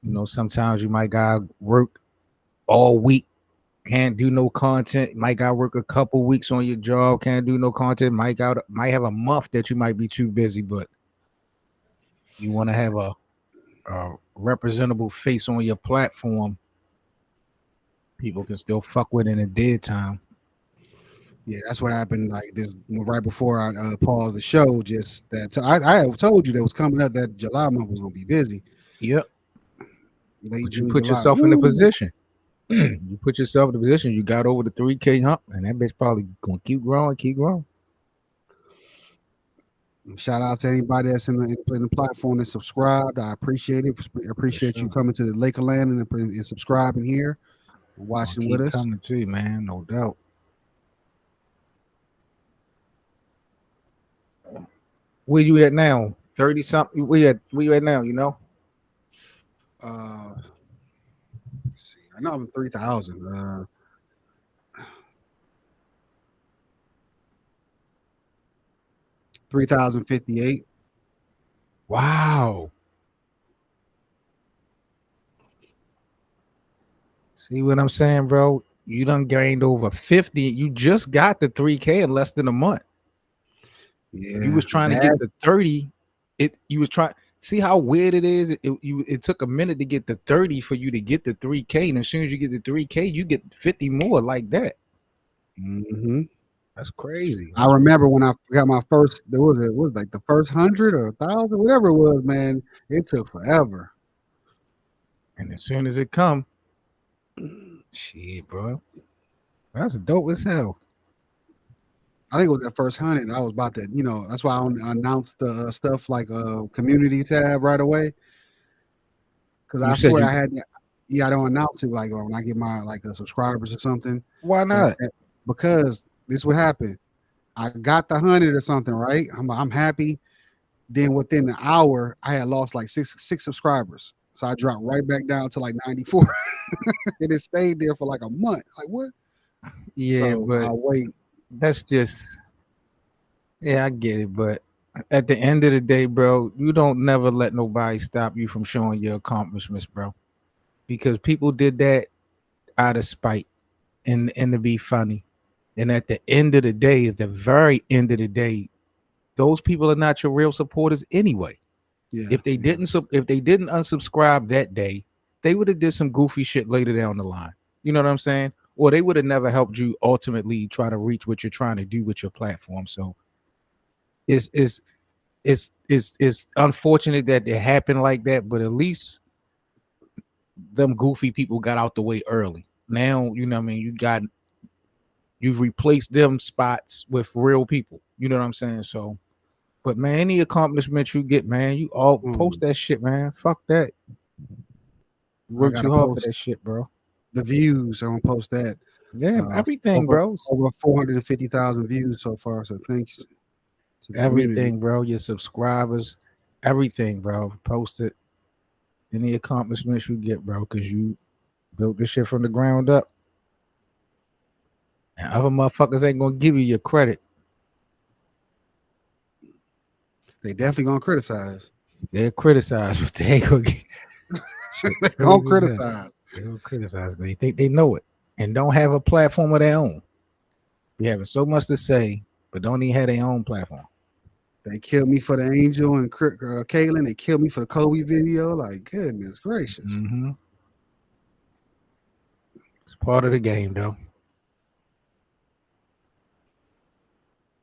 You know, sometimes you might gotta work all week, can't do no content. Might gotta work a couple weeks on your job, can't do no content. Might have a month that you might be too busy, but you want to have a representable face on your platform. People can still fuck with in a dead time. Yeah, that's what happened. Like this right before I paused the show. Just that I had told you that was coming up that July month was gonna be busy. Yep. Late But June, you put July. yourself in a position. You put yourself in a position. You got over the 3K hump, and that bitch probably gonna keep growing, keep growing. Shout out to anybody that's in the platform that subscribed. I appreciate it. Appreciate you coming to the Lakerland and subscribing here and watching with us. Coming to you, man, no doubt. Where you at now? 30 something. Where you at now? You know. Let's see. I know I'm 3,000. 3,058. Wow. See what I'm saying, bro? You done gained over 50. You just got the 3K in less than a month. Yeah. You was trying to get the 30. You was trying. See how weird it is? It took a minute to get the 30 for you to get the 3K. And as soon as you get the 3K, you get 50 more like that. Mm-hmm. That's crazy. I remember when I got my first, it was like the first 100 or 1,000, whatever it was, man. It took forever. And as soon as it come, shit, bro. That's dope as hell. I think it was that first 100. I was about to, that's why I announced the stuff like community tab right away. Because I swear I don't announce it like when I get my subscribers or something. Why not? Because this would happen. I got the 100 or something, right? I'm happy. Then within an hour, I had lost like six subscribers. So I dropped right back down to like 94. And it stayed there for like a month. Like what? Yeah, so but I'll wait. That's just, yeah, I get it. But at the end of the day, bro, you don't never let nobody stop you from showing your accomplishments, bro. Because people did that out of spite and to be funny. And at the end of the day, at the very end of the day, those people are not your real supporters anyway. Yeah, if they didn't unsubscribe that day, they would have did some goofy shit later down the line. You know what I'm saying? Or they would have never helped you ultimately try to reach what you're trying to do with your platform. So it's unfortunate that it happened like that, but at least them goofy people got out the way early. Now, you know what I mean, you've replaced them spots with real people. You know what I'm saying? So, but man, any accomplishment you get, man, you all post that shit, man. Fuck that. You work too hard for that shit, bro. The views, I'm gonna post that. Yeah, everything, bro. Over 450,000 views so far. So thanks to the everything, community. Bro. Your subscribers, everything, bro. Post it. Any accomplishments you get, bro, because you built this shit from the ground up. And other motherfuckers ain't gonna give you your credit. They definitely gonna criticize. They'll criticize, but they ain't gonna get They're gonna criticize. They're gonna criticize, but they think they know it and don't have a platform of their own. They having so much to say, but don't even have their own platform. They killed me for the Angel and Kaylin. They killed me for the Kobe video. Like, goodness gracious. Mm-hmm. It's part of the game, though.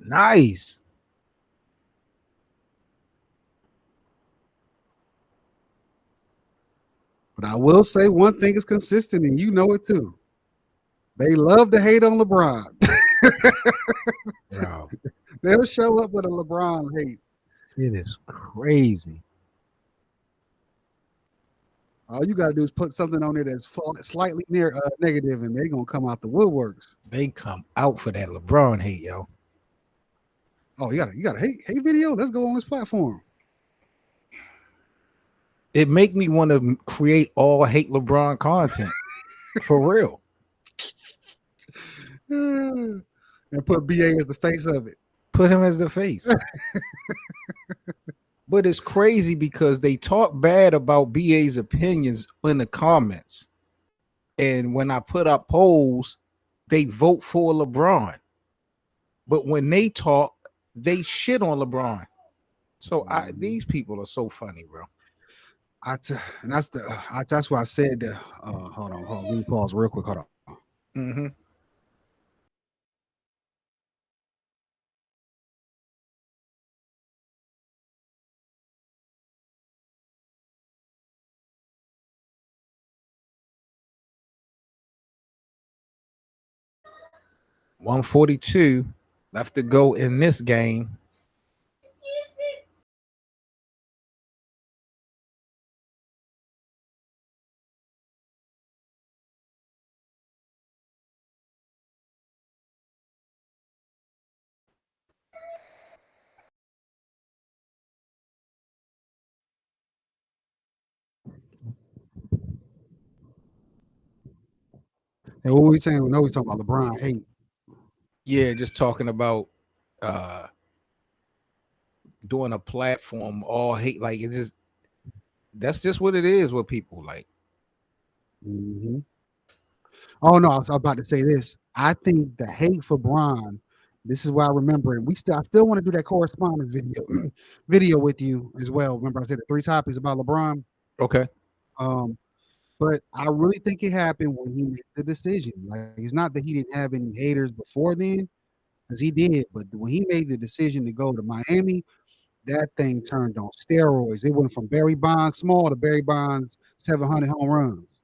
Nice. But I will say one thing is consistent, and you know it too. They love to hate on LeBron. Bro, They'll show up with a LeBron hate. it is crazy. All you gotta do is put something on there that's slightly near negative, and they're gonna come out the woodworks. They come out for that LeBron hate, yo. Oh, you got a hate video? Let's go on this platform. It make me want to create all hate LeBron content for real. And put BA as the face of it. Put him as the face. But it's crazy because they talk bad about BA's opinions in the comments. And when I put up polls, they vote for LeBron. But when they talk, they shit on LeBron. So these people are so funny, bro. And that's why I said that. Hold on. Let me pause real quick. Hold on. Mm-hmm. $142 left to go in this game. And what were we saying? We know he's talking about LeBron hate. Yeah, just talking about doing a platform all hate, like it just that's just what it is with people like. Mm-hmm. Oh no, I was about to say this. I think the hate for Bron. This is why I remember it. I still want to do that correspondence video with you as well. Remember, I said the 3 topics about LeBron. Okay. But I really think it happened when he made the decision. Like, it's not that he didn't have any haters before then, because he did. But when he made the decision to go to Miami, that thing turned on steroids. It went from Barry Bonds small to Barry Bonds 700 home runs.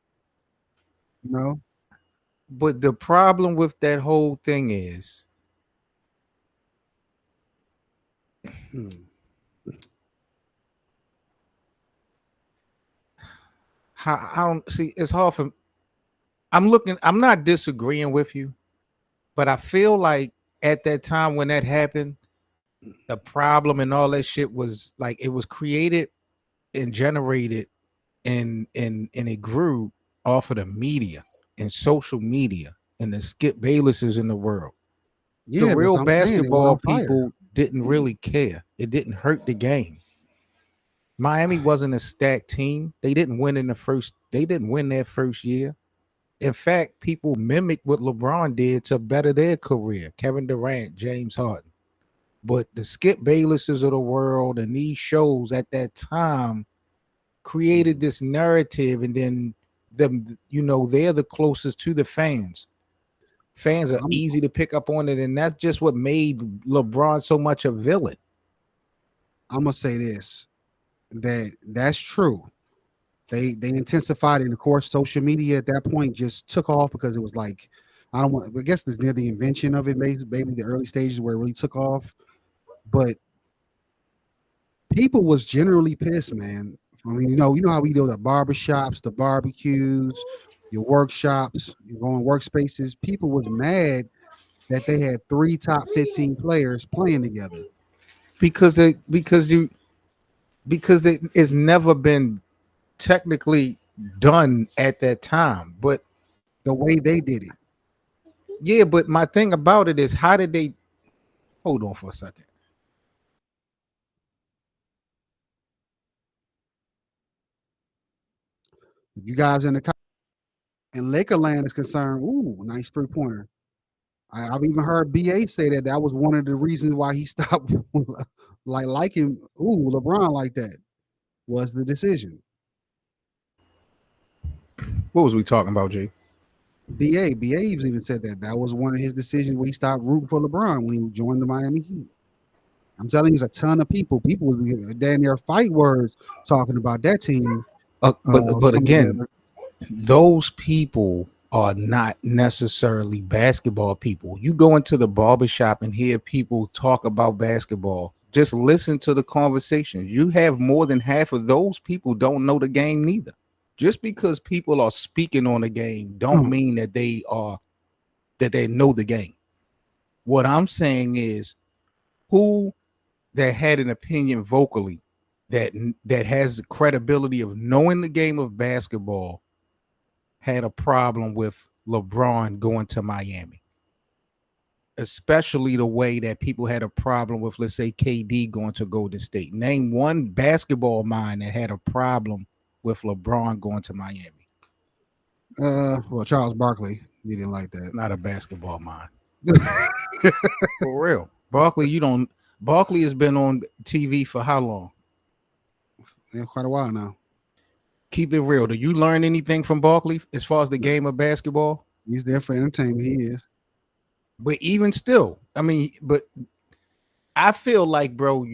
You know? But the problem with that whole thing is I don't see. It's hard for. I'm not disagreeing with you, but I feel like at that time when that happened, the problem and all that shit was like it was created and generated and it grew off of the media and social media and the Skip Baylesses in the world. Yeah, the real basketball people didn't really care. It didn't hurt the game. Miami wasn't a stacked team. They didn't win their first year. In fact, people mimicked what LeBron did to better their career. Kevin Durant, James Harden. But the Skip Baylesses of the world and these shows at that time created this narrative, and then they're the closest to the fans. Fans are easy to pick up on it, and that's just what made LeBron so much a villain. I'm gonna say this. That's true. They intensified it, and of course social media at that point just took off because it was like, I guess it's near the invention of it, maybe the early stages where it really took off. But people was generally pissed, man. I mean, you know how we do the barbershops, the barbecues, your workshops, your going workspaces. People was mad that they had 3 top 15 players playing together. Because it's never been technically done at that time, but the way they did it. Yeah, but my thing about it is, how did they hold on for a second? You guys in the Lakerland is concerned, ooh, nice 3-pointer. I've even heard BA say that was one of the reasons why he stopped liking LeBron like that, was the decision. What was we talking about, Jay? BA even said that was one of his decisions when he stopped rooting for LeBron when he joined the Miami Heat. I'm telling you, there's a ton of people. People was down there fight words talking about that team. But again, those people are not necessarily basketball people. You go into the barbershop and hear people talk about basketball. Just listen to the conversation. You have more than half of those people don't know the game neither. Just because people are speaking on the game don't mean that they know the game. What I'm saying is who that had an opinion vocally that has the credibility of knowing the game of basketball had a problem with LeBron going to Miami, especially the way that people had a problem with, let's say, KD going to Golden State. Name one basketball mind that had a problem with LeBron going to Miami. Well, Charles Barkley, he didn't like that. Not a basketball mind. For real. Barkley has been on TV for how long? Yeah, quite a while now. Keep it real. Do you learn anything from Barkley as far as the game of basketball? He's there for entertainment. He is. But even still, I mean, but I feel like, bro,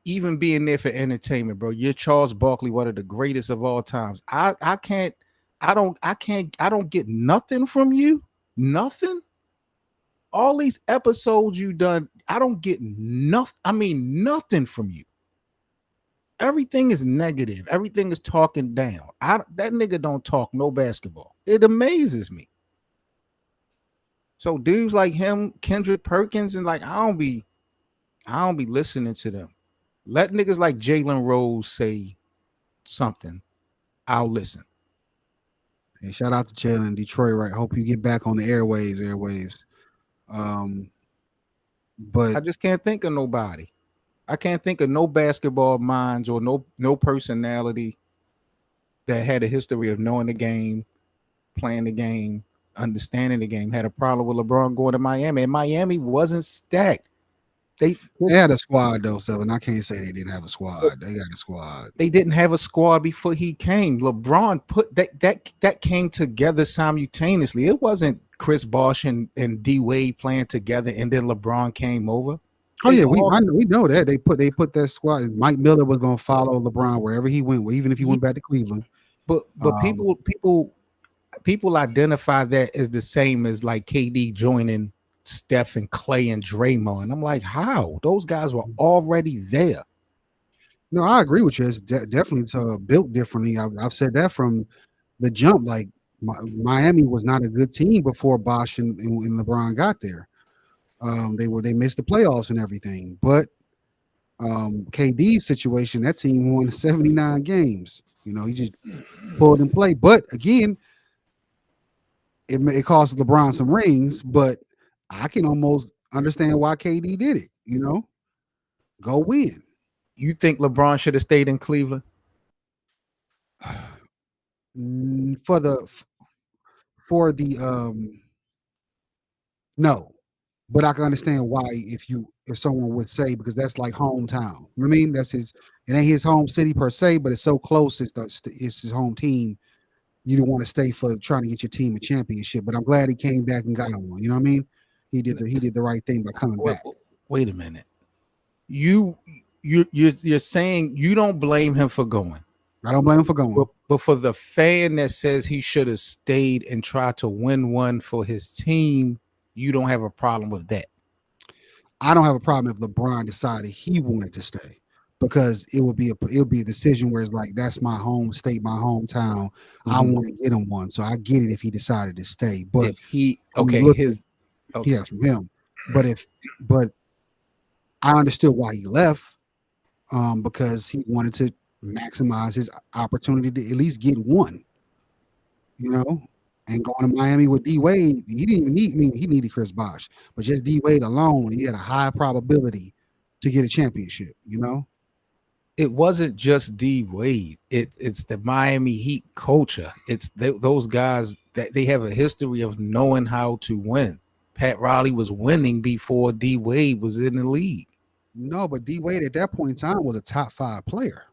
even being there for entertainment, bro, you're Charles Barkley, one of the greatest of all times. I don't get nothing from you. Nothing. All these episodes you done, I don't get nothing. I mean, nothing from you. Everything is negative. Everything is talking down. That nigga don't talk no basketball. It amazes me. So dudes like him, Kendrick Perkins, and like I don't be listening to them. Let niggas like Jalen Rose say something. I'll listen. Hey, shout out to Jalen in Detroit, right? Hope you get back on the airwaves. But I just can't think of nobody. I can't think of no basketball minds or no personality that had a history of knowing the game, playing the game, understanding the game, had a problem with LeBron going to Miami. And Miami wasn't stacked. They had a squad though, Seven. I can't say they didn't have a squad. They got a squad. They didn't have a squad before he came. LeBron put that came together simultaneously. It wasn't Chris Bosh and D Wade playing together and then LeBron came over. Oh yeah, we know that they put that squad. Mike Miller was going to follow LeBron wherever he went, even if he went back to Cleveland. But people identify that as the same as like KD joining Steph and Clay and Draymond. I'm like, how? Those guys were already there. No, I agree with you. It's definitely built differently. I've said that from the jump. Like Miami was not a good team before Bosh and LeBron got there. They missed the playoffs and everything. But KD's situation, that team won 79 games. You know, he just pulled and played. But again, it cost LeBron some rings, but I can almost understand why KD did it. You know, go win. You think LeBron should have stayed in Cleveland? For the no, but I can understand why if someone would say, because that's like hometown. You know what I mean? That's it ain't his home city per se, but it's so close. It's his home team. You don't want to stay for trying to get your team a championship. But I'm glad he came back and got one. You know what I mean? He did the right thing by coming back. Wait a minute. You're saying you don't blame him for going. I don't blame him for going. But for the fan that says he should have stayed and tried to win one for his team, you don't have a problem with that. I don't have a problem if LeBron decided he wanted to stay, because it would be a decision where it's like, that's my home state, my hometown. Mm-hmm. I want to get him one, so I get it if he decided to stay. But from him. But I understood why he left, because he wanted to maximize his opportunity to at least get one. You know. And going to Miami with D Wade, he didn't even need. I mean, he needed Chris Bosh, but just D Wade alone, he had a high probability to get a championship. You know, it wasn't just D Wade. It's the Miami Heat culture. It's those guys that they have a history of knowing how to win. Pat Riley was winning before D Wade was in the league. No, but D Wade at that point in time was a top 5 player.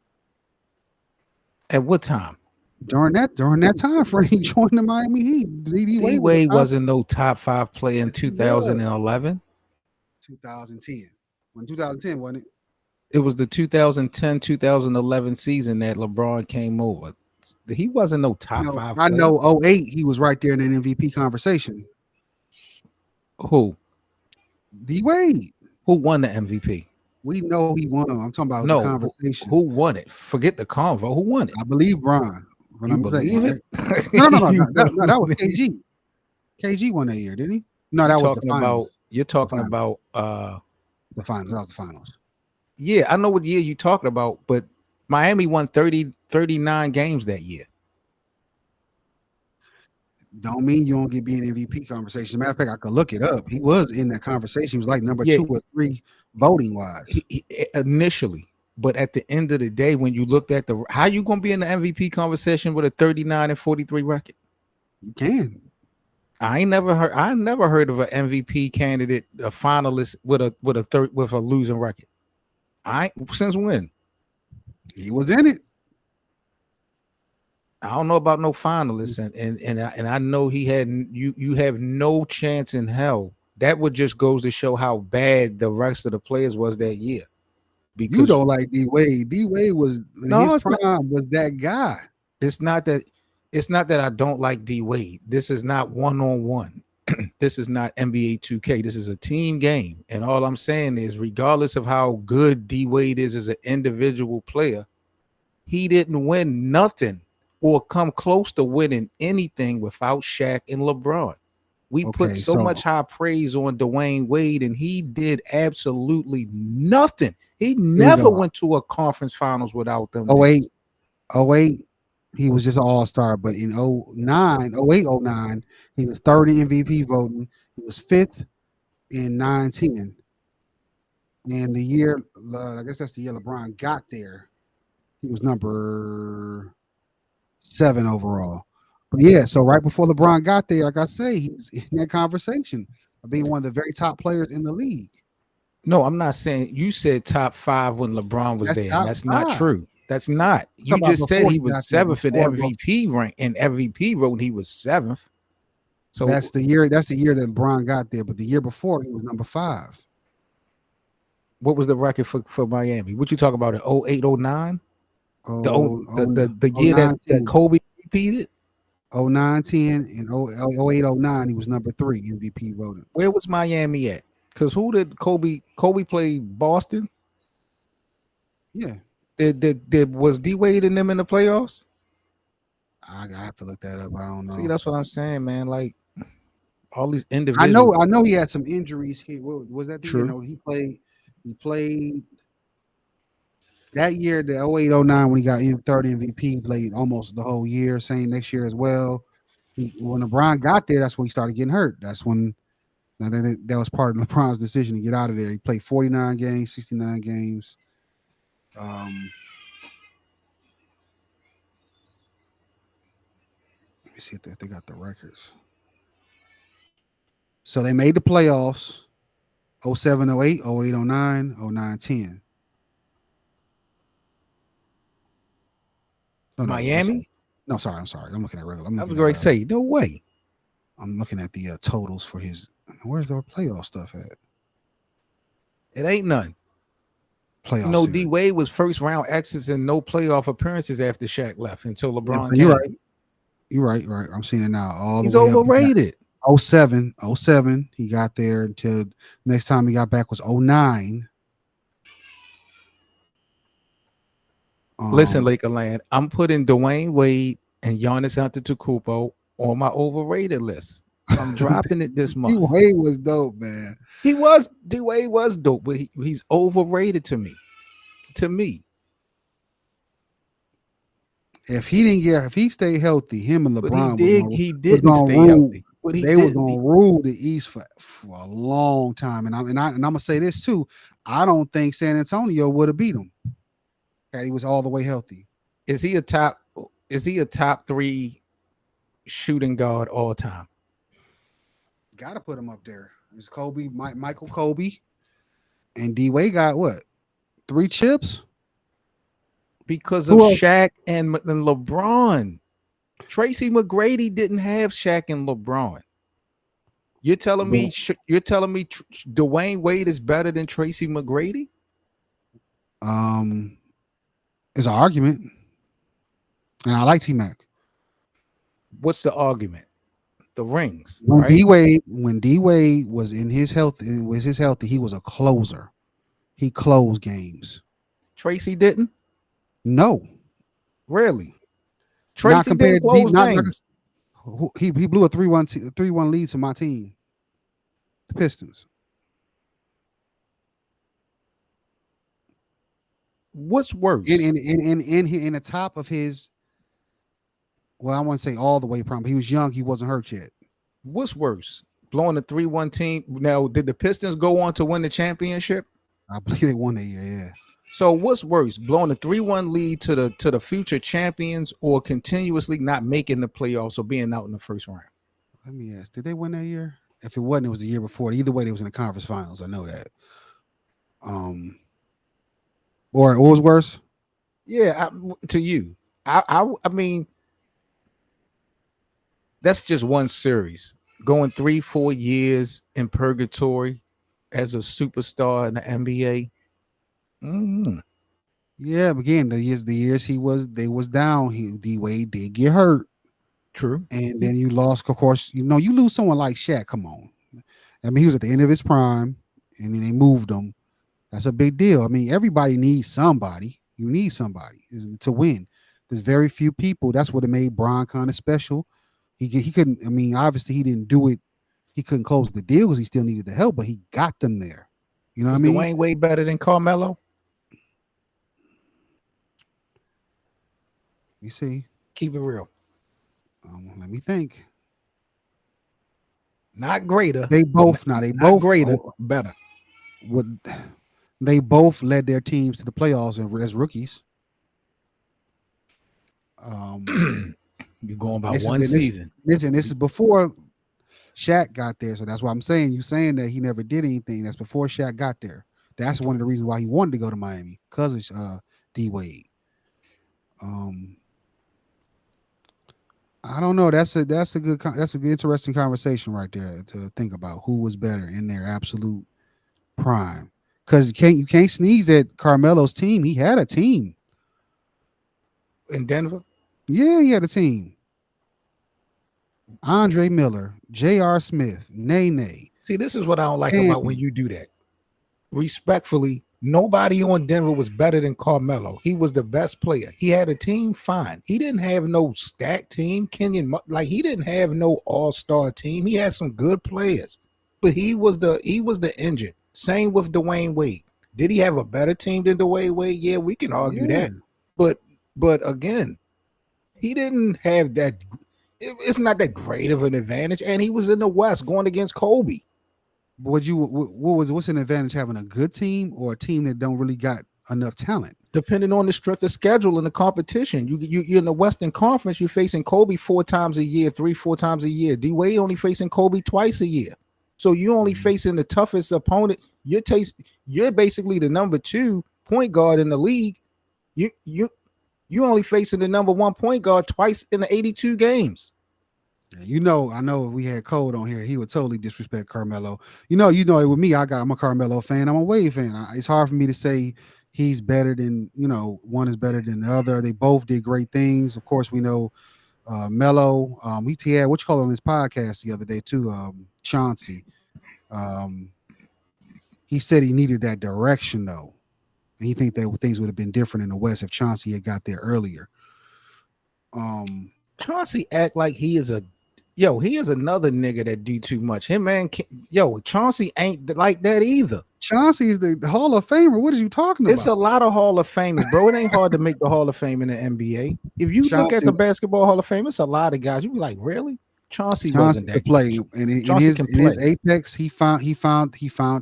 At what time? During that time frame, he joined the Miami Heat. D Wade wasn't no top 5 player in 2011. 2010. When 2010, wasn't it? It was the 2010-2011 season that LeBron came over. finals. He wasn't no top five I player. know 08, he was right there in an MVP conversation. Who? D Wade. Who won the MVP? We know he won. I'm talking about the conversation. Who won it? Forget the convo. Who won it? I believe Bron. You believe it? No, that was KG. KG won that year, didn't he? No, that was the finals. You're talking about the finals. That was the finals. Yeah, I know what year you're talking about, but Miami won 39 games that year. Don't mean you don't be in MVP conversation. As a matter of fact, I could look it up. He was in that conversation. He was like number 2 or 3 voting wise. Initially. But at the end of the day, when you looked at how you gonna be in the MVP conversation with a 39-43 record? You can. I never heard of an MVP candidate, a finalist with a losing record. Since when? He was in it. I don't know about no finalists, and I know he had you have no chance in hell. That would just goes to show how bad the rest of the players was that year. Because you don't like D Wade. D Wade was his prime was that guy. It's not that I don't like D Wade. This is not one-on-one. This is not NBA 2K. This is a team game. And all I'm saying is, regardless of how good D Wade is as an individual player, he didn't win nothing or come close to winning anything without Shaq and LeBron. We put so much high praise on Dwayne Wade, and he did absolutely nothing. He never went to a conference finals without them. 08, he was just an all-star. But in 09, he was third in MVP voting. He was 5th in 9-10. And the year, I guess that's the year LeBron got there, he was number 7 overall. But yeah, so right before LeBron got there, like I say, he's in that conversation of being one of the very top players in the league. No, I'm not saying you said top 5 when LeBron was there. That's not true. That's not. You just said he was 7th in MVP rank, and MVP wrote he was 7th. So that's the year. That's the year that LeBron got there. But the year before, he was number 5. What was the record for Miami? What you talking about in 08, 09? The year that Kobe repeated? 09, 10, and 08, 09, he was number 3 MVP voted. Where was Miami at? Because who did Kobe play? Boston? Yeah. Was D Wade and them in the playoffs? I have to look that up. I don't know. See, that's what I'm saying, man. Like all these individuals. I know he had some injuries here. Was that the True. Year? He played that year, the 08, 09, when he got third MVP, he played almost the whole year. Same next year as well. When LeBron got there, that's when he started getting hurt. That's when that was part of LeBron's decision to get out of there. He played 49 games, 69 games. Let me see if they got the records. So they made the playoffs 07, 08, 08, 09, 09, 10. Miami? No, sorry. I'm sorry. I'm looking at regular. I was going to say, no way. I'm looking at the totals for his. Where's the playoff stuff at? It ain't none. Playoff. No, D Wade was first round exits and no playoff appearances after Shaq left until LeBron. You're right. You're right. Right. I'm seeing it now. He's overrated. 07, he got there until next time he got back was 09. Listen, Lakerland, I'm putting Dwayne Wade and Giannis Antetokounmpo on my overrated list. I'm dropping it this month. D-Wade was dope, man. D-Wade was dope, but he's overrated to me. If he stayed healthy, him and LeBron he didn't stay healthy. They was gonna rule the East for a long time. And I'm gonna say this too. I don't think San Antonio would have beat him had he was all the way healthy. Is he a top 3 shooting guard all time? Gotta put him up there. It's Kobe, Michael Kobe, and D-Wade got what? 3 chips? Because of Shaq and LeBron. Tracy McGrady didn't have Shaq and LeBron. You're telling me Dwayne Wade is better than Tracy McGrady? It's an argument. And I like T-Mac. What's the argument? The rings, When right? D Wade was in his health, he was a closer. He closed games. Tracy didn't. No, Really? not Tracy didn't compared to D. close Not games. he blew a 3-1 lead to my team, the Pistons. What's worse? In the top of his, well, I won't say all the way prime. He was young. He wasn't hurt yet. What's worse? Blowing a 3-1 team. Now, did the Pistons go on to win the championship? I believe they won that year. Yeah. So what's worse? Blowing a 3-1 lead to the future champions, or continuously not making the playoffs or being out in the first round? Let me ask. Did they win that year? If it wasn't, it was the year before. Either way, they was in the conference finals. I know that. Or what was worse? Yeah, to you, I mean, that's just one series. Going 3-4 years in purgatory as a superstar in the NBA. Yeah, but again, the years they was down. D Wade did get hurt. True. And then you lost, of course. You lose someone like Shaq. Come on. I mean, he was at the end of his prime, and then they moved him. That's a big deal. I mean, everybody needs somebody. You need somebody to win. There's very few people. That's what it made Bron kind of special. He couldn't. I mean, obviously he didn't do it. He couldn't close the deal because he still needed the help, but he got them there. You know what I mean? Dwayne Wade better than Carmelo? You see. Keep it real. Let me think. Not greater. They both now. They both greater. Better. They both led their teams to the playoffs as rookies. You're going by one season. This is before Shaq got there, so that's why I'm saying you saying that he never did anything. That's before Shaq got there. That's one of the reasons why he wanted to go to Miami, because of D Wade. I don't know. That's a good interesting conversation right there to think about who was better in their absolute prime. Because you can't sneeze at Carmelo's team. He had a team in Denver. Yeah, he had a team. Andre Miller, J.R. Smith, Nene. See, this is what I don't like about when you do that. Respectfully, nobody on Denver was better than Carmelo. He was the best player. He had a team, fine. He didn't have no stacked team. He didn't have no all-star team. He had some good players, but he was the engine. Same with Dwayne Wade. Did he have a better team than Dwayne Wade? Yeah, we can argue that. But again, he didn't have that. It's not that great of an advantage, and he was in the West going against Kobe. What's an advantage, having a good team or a team that don't really got enough talent? Depending on the strength of schedule and the competition. You're in the Western Conference, you're facing Kobe 4 times a year, 3-4 times a year. D Wade only facing Kobe twice a year. So you're only facing the toughest opponent. You're basically the number 2 point guard in the league. You only facing the number 1 point guard twice in the 82 games. I know if we had Code on here, he would totally disrespect Carmelo. You know it with me. I'm a Carmelo fan. I'm a Wade fan. It's hard for me to say he's better than, one is better than the other. They both did great things. Of course, we know Melo. He had what you call it on his podcast the other day too. Chauncey. He said he needed that direction though, and he think that things would have been different in the West if Chauncey had got there earlier. Chauncey act like he is another nigga that do too much. Him, man, Chauncey ain't like that either. Chauncey is the Hall of Famer. What are you talking about? It's a lot of Hall of Famers, bro. It ain't hard to make the Hall of Fame in the NBA. If you look at the basketball Hall of Fame, it's a lot of guys. You be like, really? Chauncey wasn't that play, and in his apex, he found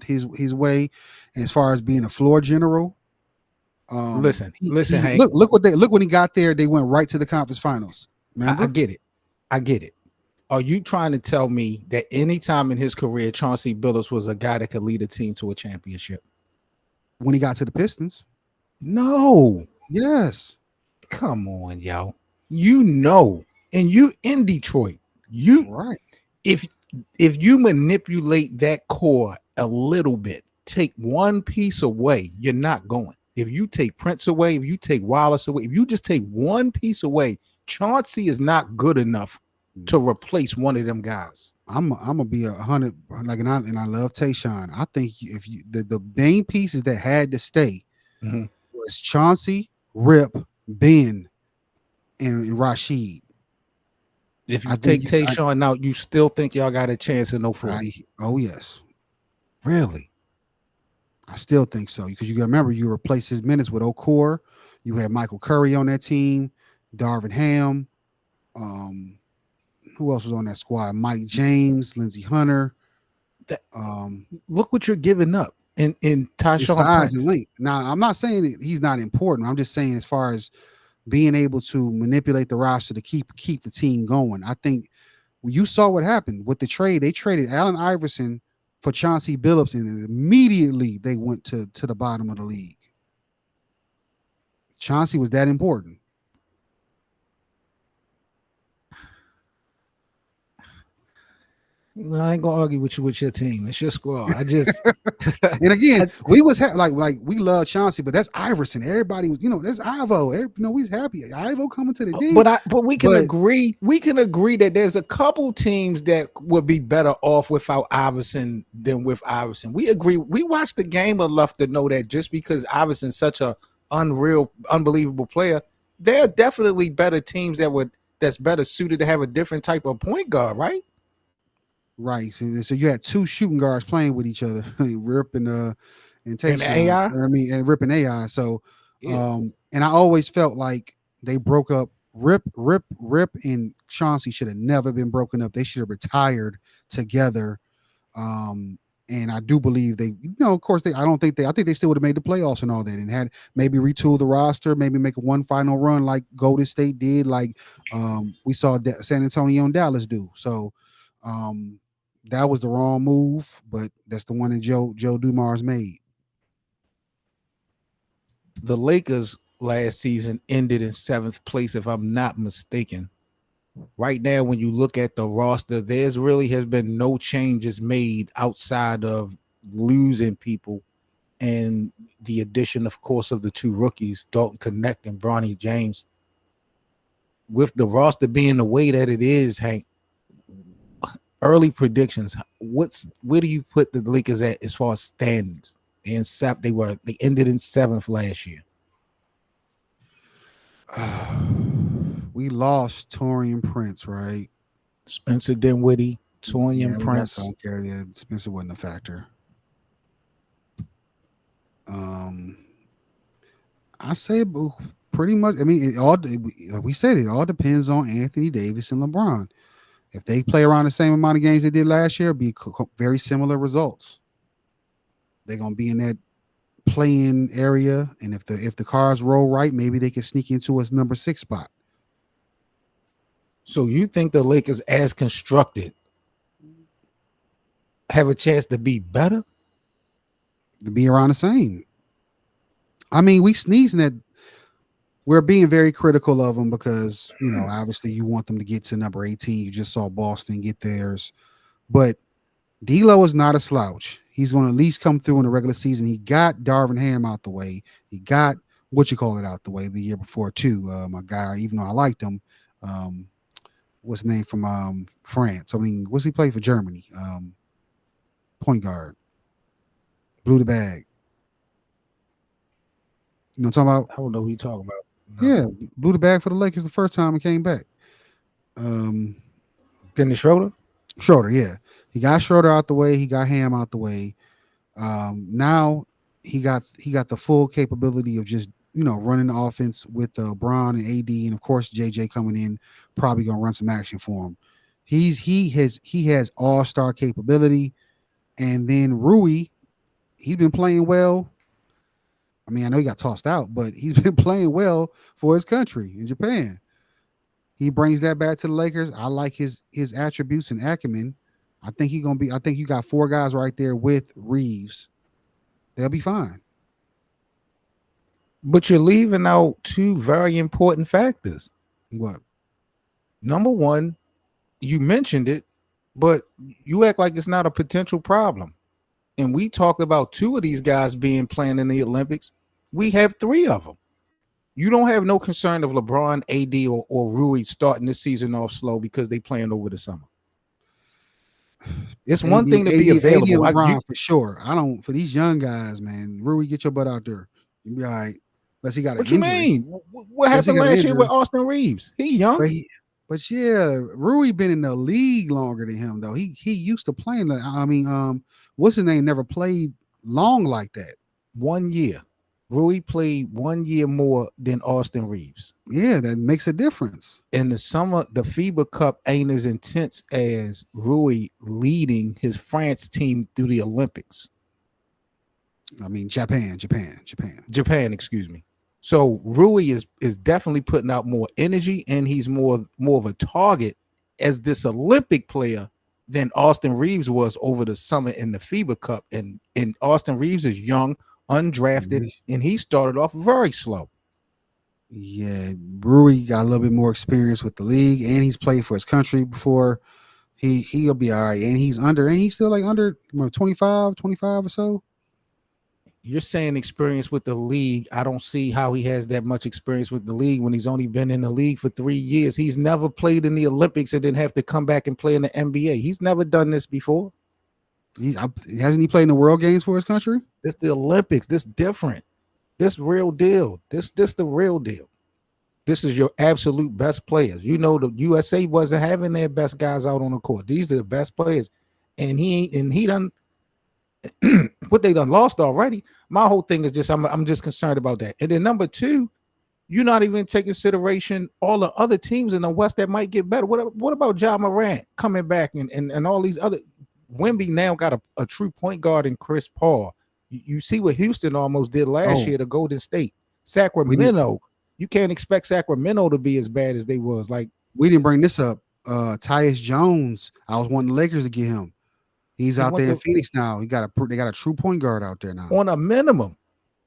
his way as far as being a floor general. Listen, Hank, look when he got there. They went right to the conference finals. Remember? I get it. Are you trying to tell me that any time in his career, Chauncey Billups was a guy that could lead a team to a championship? When he got to the Pistons? No. Yes. Come on, yo. And you in Detroit. Right. If you manipulate that core a little bit, take one piece away, you're not going. If you take Prince away, if you take Wallace away, if you just take one piece away, Chauncey is not good enough to replace one of them guys. I'm gonna be 100 like, and I love Tayshaun. I think if you the main pieces that had to stay was Chauncey, Rip, Ben, and Rashid. If you take Tayshaun out, you still think y'all got a chance in 04? Oh yes, really. I still think so, because you got to remember, you replace his minutes with Okor. You had Michael Curry on that team, Darvin Ham. Who else was on that squad? Mike James, Lindsey Hunter. Look what you're giving up in Tayshaun size and length. Now, I'm not saying that he's not important. I'm just saying, as far as being able to manipulate the roster to keep the team going. I think you saw what happened with the trade. They traded Allen Iverson for Chauncey Billups, and immediately they went to the bottom of the league. Chauncey was that important. I ain't gonna argue with you with your team. It's your squad. I just and again, we was like we love Chauncey, but that's Iverson. Everybody was, that's Ivo. We was happy. Ivo coming to the D. But we can agree. We can agree that there's a couple teams that would be better off without Iverson than with Iverson. We agree. We watched the game enough to know that just because Iverson's such a unbelievable player, there are definitely better teams that's better suited to have a different type of point guard, right? Right. So you had two shooting guards playing with each other, Rip and AI. And Rip and AI. So and I always felt like they broke up. Rip and Chauncey should have never been broken up. They should have retired together. And I do believe they, of course I think they still would have made the playoffs and all that, and had maybe retool the roster, maybe make one final run like Golden State did, like we saw San Antonio and Dallas do. So that was the wrong move, but that's the one that Joe Dumars made. The Lakers last season ended in 7th place, if I'm not mistaken. Right now, when you look at the roster, there's really has been no changes made outside of losing people and the addition, of course, of the two rookies, Dalton Connect and Bronny James. With the roster being the way that it is, Hank, early predictions, where do you put the Lakers at as far as standings? They ended in 7th last year. We lost Taurean Prince, right? Spencer Dinwiddie, Taurean Prince. I don't care. Yeah, Spencer wasn't a factor. I say pretty much. I mean, like we said, it all depends on Anthony Davis and LeBron. If they play around the same amount of games they did last year, it'll be very similar results. They're gonna be in that play-in area, and if the cards roll right, maybe they can sneak into a number 6 spot. So you think the Lakers, as constructed, have a chance to be better? To be around the same. I mean, we sneezing at. We're being very critical of them because, obviously you want them to get to number 18. You just saw Boston get theirs. But D'Lo is not a slouch. He's going to at least come through in the regular season. He got Darvin Ham out the way. He got out the way the year before too. My guy, even though I liked him, what's his name from France? I mean, what's he play for Germany? Point guard. Blew the bag. You know what I'm talking about? I don't know who you're talking about. No. Yeah, blew the bag for the Lakers the first time and came back. Dennis Schroeder? Schroeder, yeah. He got Schroeder out the way. He got Ham out the way. Now he got the full capability of just, running the offense with Bron and AD, and of course JJ coming in, probably gonna run some action for him. He has all-star capability. And then Rui, he's been playing well. I mean, I know he got tossed out, but he's been playing well for his country in Japan. He brings that back to the Lakers. I like his attributes and acumen. I think you got 4 guys right there with Reeves. They'll be fine. But you're leaving out 2 very important factors. What? Number one, you mentioned it, but you act like it's not a potential problem. And we talked about 2 of these guys playing in the Olympics. We have 3 of them. You don't have no concern of LeBron, AD, or Rui starting this season off slow because they playing over the summer. It's one thing to be available. AD and LeBron for sure. I don't for these young guys, man. Rui, get your butt out there. You'll be all right. Unless he got an injury. What you mean? What happened last year with Austin Reeves? He young. But yeah, Rui been in the league longer than him though. He used to playing. What's his name? Never played long like that. 1 year. Rui played 1 year more than Austin Reeves. Yeah, that makes a difference. In the summer, the FIBA Cup ain't as intense as Rui leading his France team through the Olympics. I mean, Japan. Excuse me. So Rui is definitely putting out more energy, and he's more of a target as this Olympic player than Austin Reeves was over the summer in the FIBA Cup. And Austin Reeves is young, undrafted, and he started off very slow. Yeah, Rui got a little bit more experience with the league, and he's played for his country before. He'll be all right, and he's still like under 25 or so. You're saying experience with the league. I don't see how he has that much experience with the league when he's only been in the league for 3 years. He's never played in the Olympics and then have to come back and play in the NBA. He's never done this before. Hasn't he played in the World Games for his country? This the Olympics. This different. This real deal. This the real deal. This is your absolute best players. You know the USA wasn't having their best guys out on the court. These are the best players, and he done what they done lost already. My whole thing is just I'm just concerned about that. And then number two, you're not even taking consideration all the other teams in the West that might get better. What about Ja Morant coming back and all these other? Wemby now got a true point guard in Chris Paul. You see what Houston almost did last year to Golden State. Sacramento, you can't expect Sacramento to be as bad as they was. Like, we didn't bring this up. Tyus Jones, I was wanting the Lakers to get him. He's out there in Phoenix now. They got a true point guard out there now. On a minimum.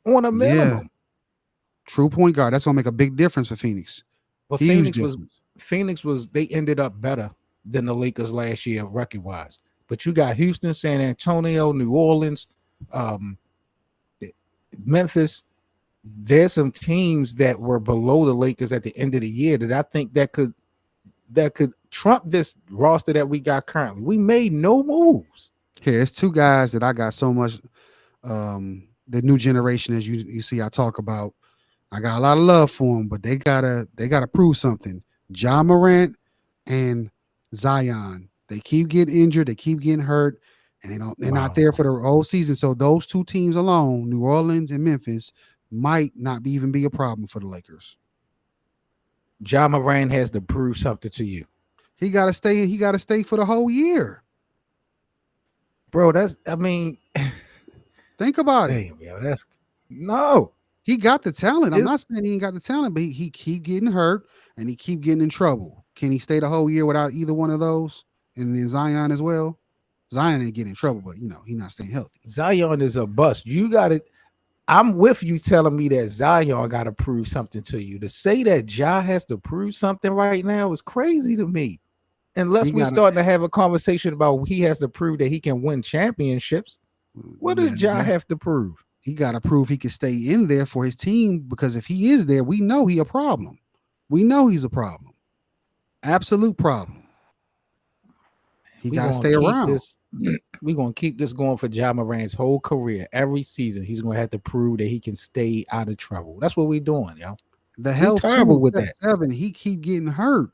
Yeah. True point guard. That's gonna make a big difference for Phoenix. But Phoenix was they ended up better than the Lakers last year record-wise. But you got Houston, San Antonio, New Orleans, Memphis. There's some teams that were below the Lakers at the end of the year that I think that could trump this roster that we got currently. We made no moves. Okay, there's two guys that I got so much the new generation, as you see I talk about. I got a lot of love for them, but they gotta prove something. Ja Morant and Zion. They keep getting injured, they keep getting hurt, and they're not there for the whole season. So those two teams alone, New Orleans and Memphis, might not even be a problem for the Lakers. Ja Morant has to prove something to you. He gotta stay. He gotta stay for the whole year, bro. Think about it. Yo, he got the talent. I'm not saying he ain't got the talent, but he keep getting hurt and he keep getting in trouble. Can he stay the whole year without either one of those? And then Zion as well. Zion ain't getting in trouble, but he's not staying healthy. Zion is a bust. You got it. I'm with you telling me that Zion got to prove something to you. To say that Ja has to prove something right now is crazy to me. Unless we're starting to have a conversation about he has to prove that he can win championships. What does Ja have to prove? He got to prove he can stay in there for his team, because if he is there, we know he a problem. We know he's a problem. Absolute problem. He got to stay around. We're going to keep this going for Ja Morant's whole career. Every season, he's going to have to prove that he can stay out of trouble. That's what we're doing, yo. The hell terrible with that. 7, he keep getting hurt.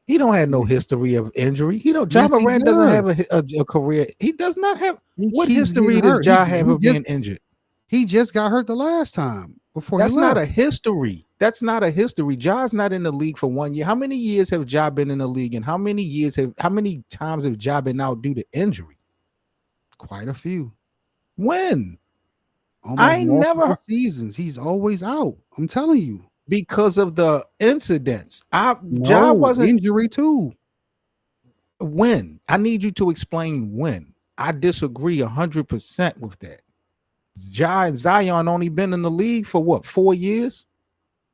He don't have no history of injury. Ja Morant doesn't have a career. He does not have. What history does Ja have of being injured? He just got hurt the last time before. That's not a history. That's not a history. Ja's not in the league for 1 year. How many years have Ja been in the league, and how many times have Ja been out due to injury? Quite a few. When? I never seasons. He's always out. I'm telling you. Because of the incidents. Ja wasn't injury too. When? I need you to explain when. I disagree 100% with that. Ja and Zion only been in the league for what, 4 years?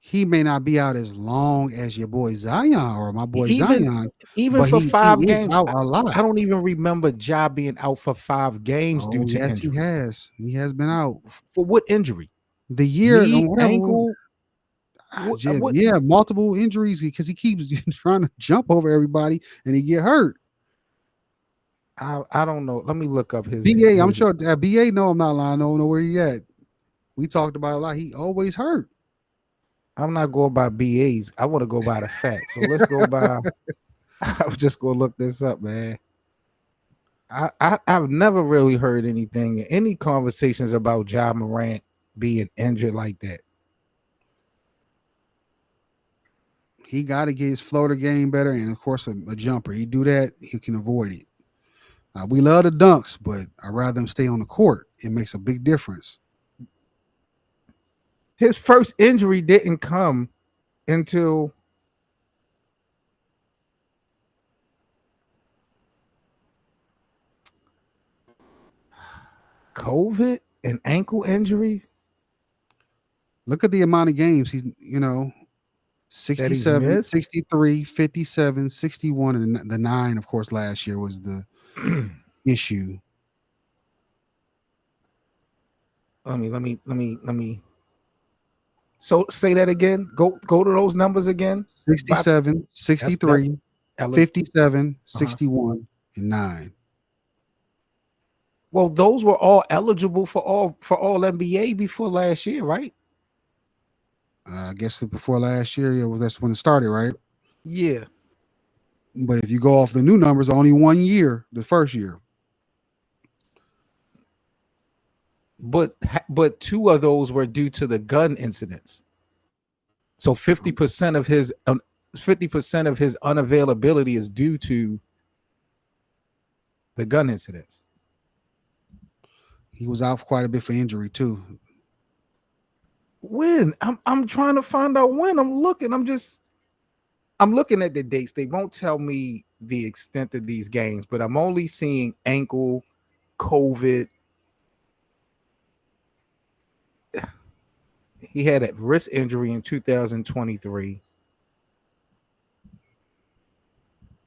He may not be out as long as your boy Zion or my boy Zion. Even for 5 games, out a lot. I don't even remember Ja being out for 5 games due to injury. He has. He has been out. For what injury? The year, knee, ankle. Yeah, multiple injuries because he keeps trying to jump over everybody and he get hurt. I don't know. Let me look up his BA. I'm sure BA. No, I'm not lying. I don't know where he at. We talked about it a lot. He always hurt. I'm not going by BAs. I want to go by the facts. So let's go by. I'm just gonna look this up, man. I've never really heard any conversations about Ja Morant being injured like that. He got to get his floater game better, and of course, a jumper. He do that, he can avoid it. We love the dunks, but I'd rather him stay on the court. It makes a big difference. His first injury didn't come until COVID and ankle injury. Look at the amount of games he's, 67, 63, 57, 61, and the 9, of course, last year was the issue. Let me. So say that again. Go to those numbers again. 67, 63, 57, 61, and 9. Well, those were all eligible for all NBA before last year, right? I guess before last year, that's when it started, right? Yeah. But if you go off the new numbers, only 1 year, the first year. But 2 of those were due to the gun incidents. So 50% of his unavailability is due to the gun incidents. He was out for quite a bit for injury too. When? I'm trying to find out when. I'm looking at the dates. They won't tell me the extent of these games, but I'm only seeing ankle, COVID. He had a wrist injury in 2023.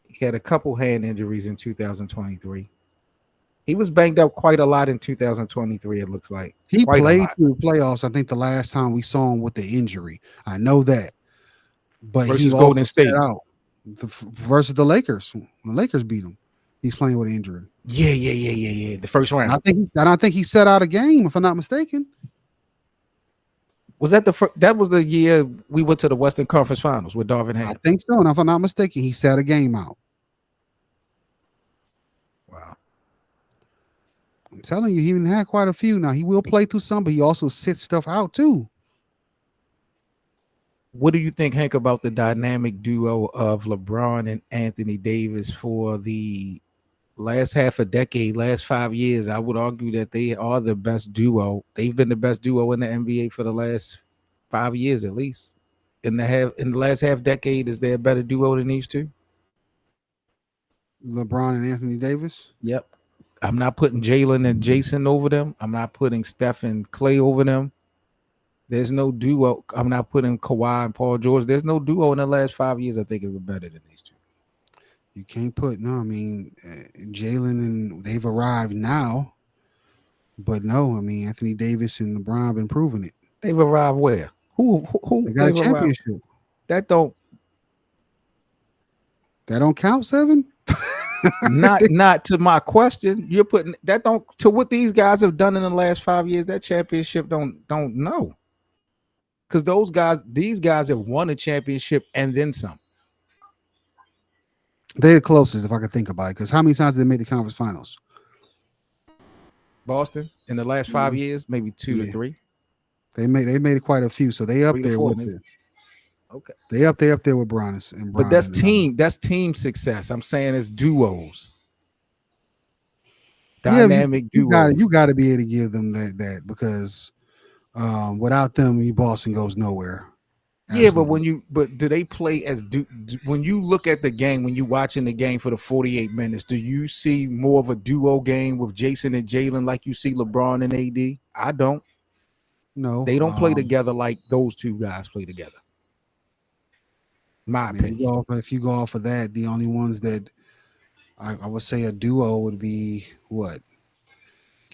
He had a couple hand injuries in 2023. He was banged up quite a lot in 2023, it looks like. He played through playoffs, I think, the last time we saw him with the injury. I know that. But versus Golden State. Out versus the Lakers. When the Lakers beat him, he's playing with an injury. Yeah. The first round. I think he set out a game, if I'm not mistaken. Was that that was the year we went to the Western Conference Finals with Darvin Ham? I think so. And if I'm not mistaken, he set a game out. Wow. I'm telling you, he even had quite a few. Now, he will play through some, but he also sits stuff out too. What do you think, Hank, about the dynamic duo of LeBron and Anthony Davis for the last half a decade, last 5 years? I would argue that they are the best duo. They've been the best duo in the NBA for the last 5 years, at least. In the last half decade, is there a better duo than these two? LeBron and Anthony Davis? Yep. I'm not putting Jalen and Jason over them. I'm not putting Steph and Clay over them. There's no duo. I'm not putting Kawhi and Paul George. There's no duo in the last 5 years I think it was better than these two. You can't put, no, I mean, Jalen and they've arrived now. But no, I mean, Anthony Davis and LeBron have been proving it. They've arrived where? Who they got a championship. Arrived? That don't count, 7? not to my question. You're putting that don't to what these guys have done in the last 5 years. That championship don't know, because these guys have won a championship and then some. They're the closest, if I could think about it. Because how many times did they make the conference finals? Boston in the last 5 years, maybe 2 to 3. They made it quite a few, so they up there with it. Okay. They up there with Bron and Bron. But that's team success. I'm saying it's duos. Dynamic duos. You got to be able to give them that because without them, Boston goes nowhere. Absolutely. Yeah, but do they play when you look at the game, when you're watching the game for the 48 minutes, do you see more of a duo game with Jason and Jalen like you see LeBron and AD? I don't. No. They don't play together like those two guys play together. My opinion. If you go off of that, the only ones that I would say a duo would be what?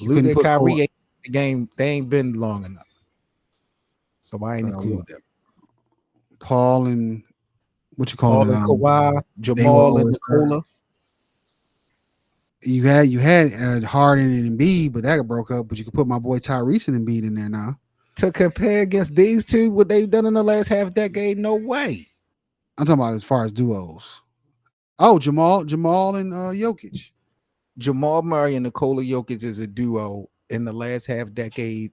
Luka and Kyrie ain't the game. They ain't been long enough. So I ain't include them. Paul and what you call Paul it? and Kawhi, They were Jamal and always hurt. Nikola. You had Harden and Embiid, but that broke up. But you could put my boy Tyrese and Embiid in there now. To compare against these two, what they've done in the last half decade, no way. I'm talking about as far as duos. Oh, Jamal and Jokic. Jamal Murray and Nikola Jokic is a duo in the last half decade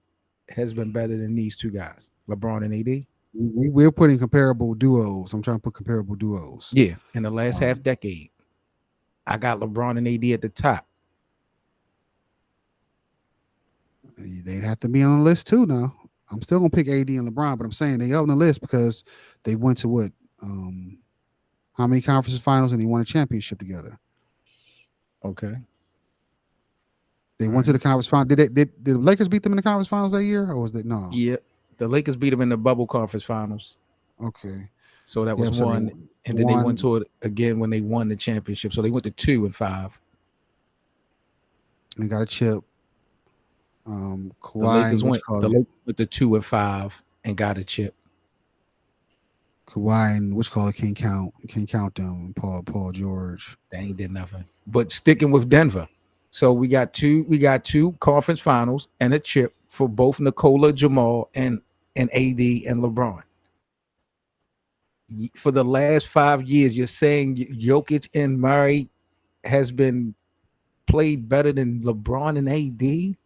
has been better than these two guys, LeBron and AD. We're putting comparable duos. I'm trying to put comparable duos. Yeah, in the last half decade, I got LeBron and AD at the top. They'd have to be on the list too. Now, I'm still gonna pick AD and LeBron, but I'm saying they on the list because they went to what? How many conference finals and they won a championship together? Okay. They went to the conference final. Did the Lakers beat them in the conference finals that year, or was it no? Yeah, the Lakers beat them in the bubble conference finals. Okay. So that was one, and then they went to it again when they won the championship. So they went to 2 and 5. And got a chip. Kawhi, the Lakers went with the 2 and 5 and got a chip. Kawhi and what's called can't count them. Paul George. They ain't did nothing. But sticking with Denver, so we got two conference finals and a chip for both Nikola, Jamal, and AD and LeBron. For the last 5 years, you're saying Jokic and Murray has been played better than LeBron and AD?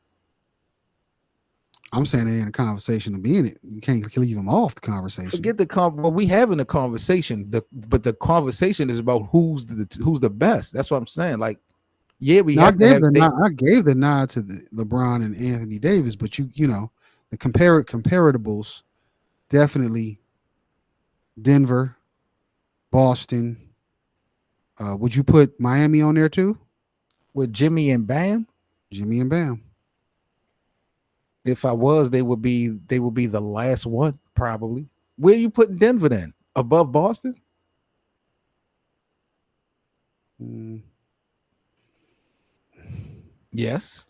I'm saying they're in a conversation to be in it. You can't leave them off the conversation. Forget the well, we having a conversation, but the conversation is about who's the best. That's what I'm saying. Like, yeah, I gave the nod to the LeBron and Anthony Davis, but you know the comparables definitely Denver, Boston. Would you put Miami on there too? With Jimmy and Bam? Jimmy and Bam. If I was, they would be the last one, probably. Where are you putting Denver then? Above Boston? Yes.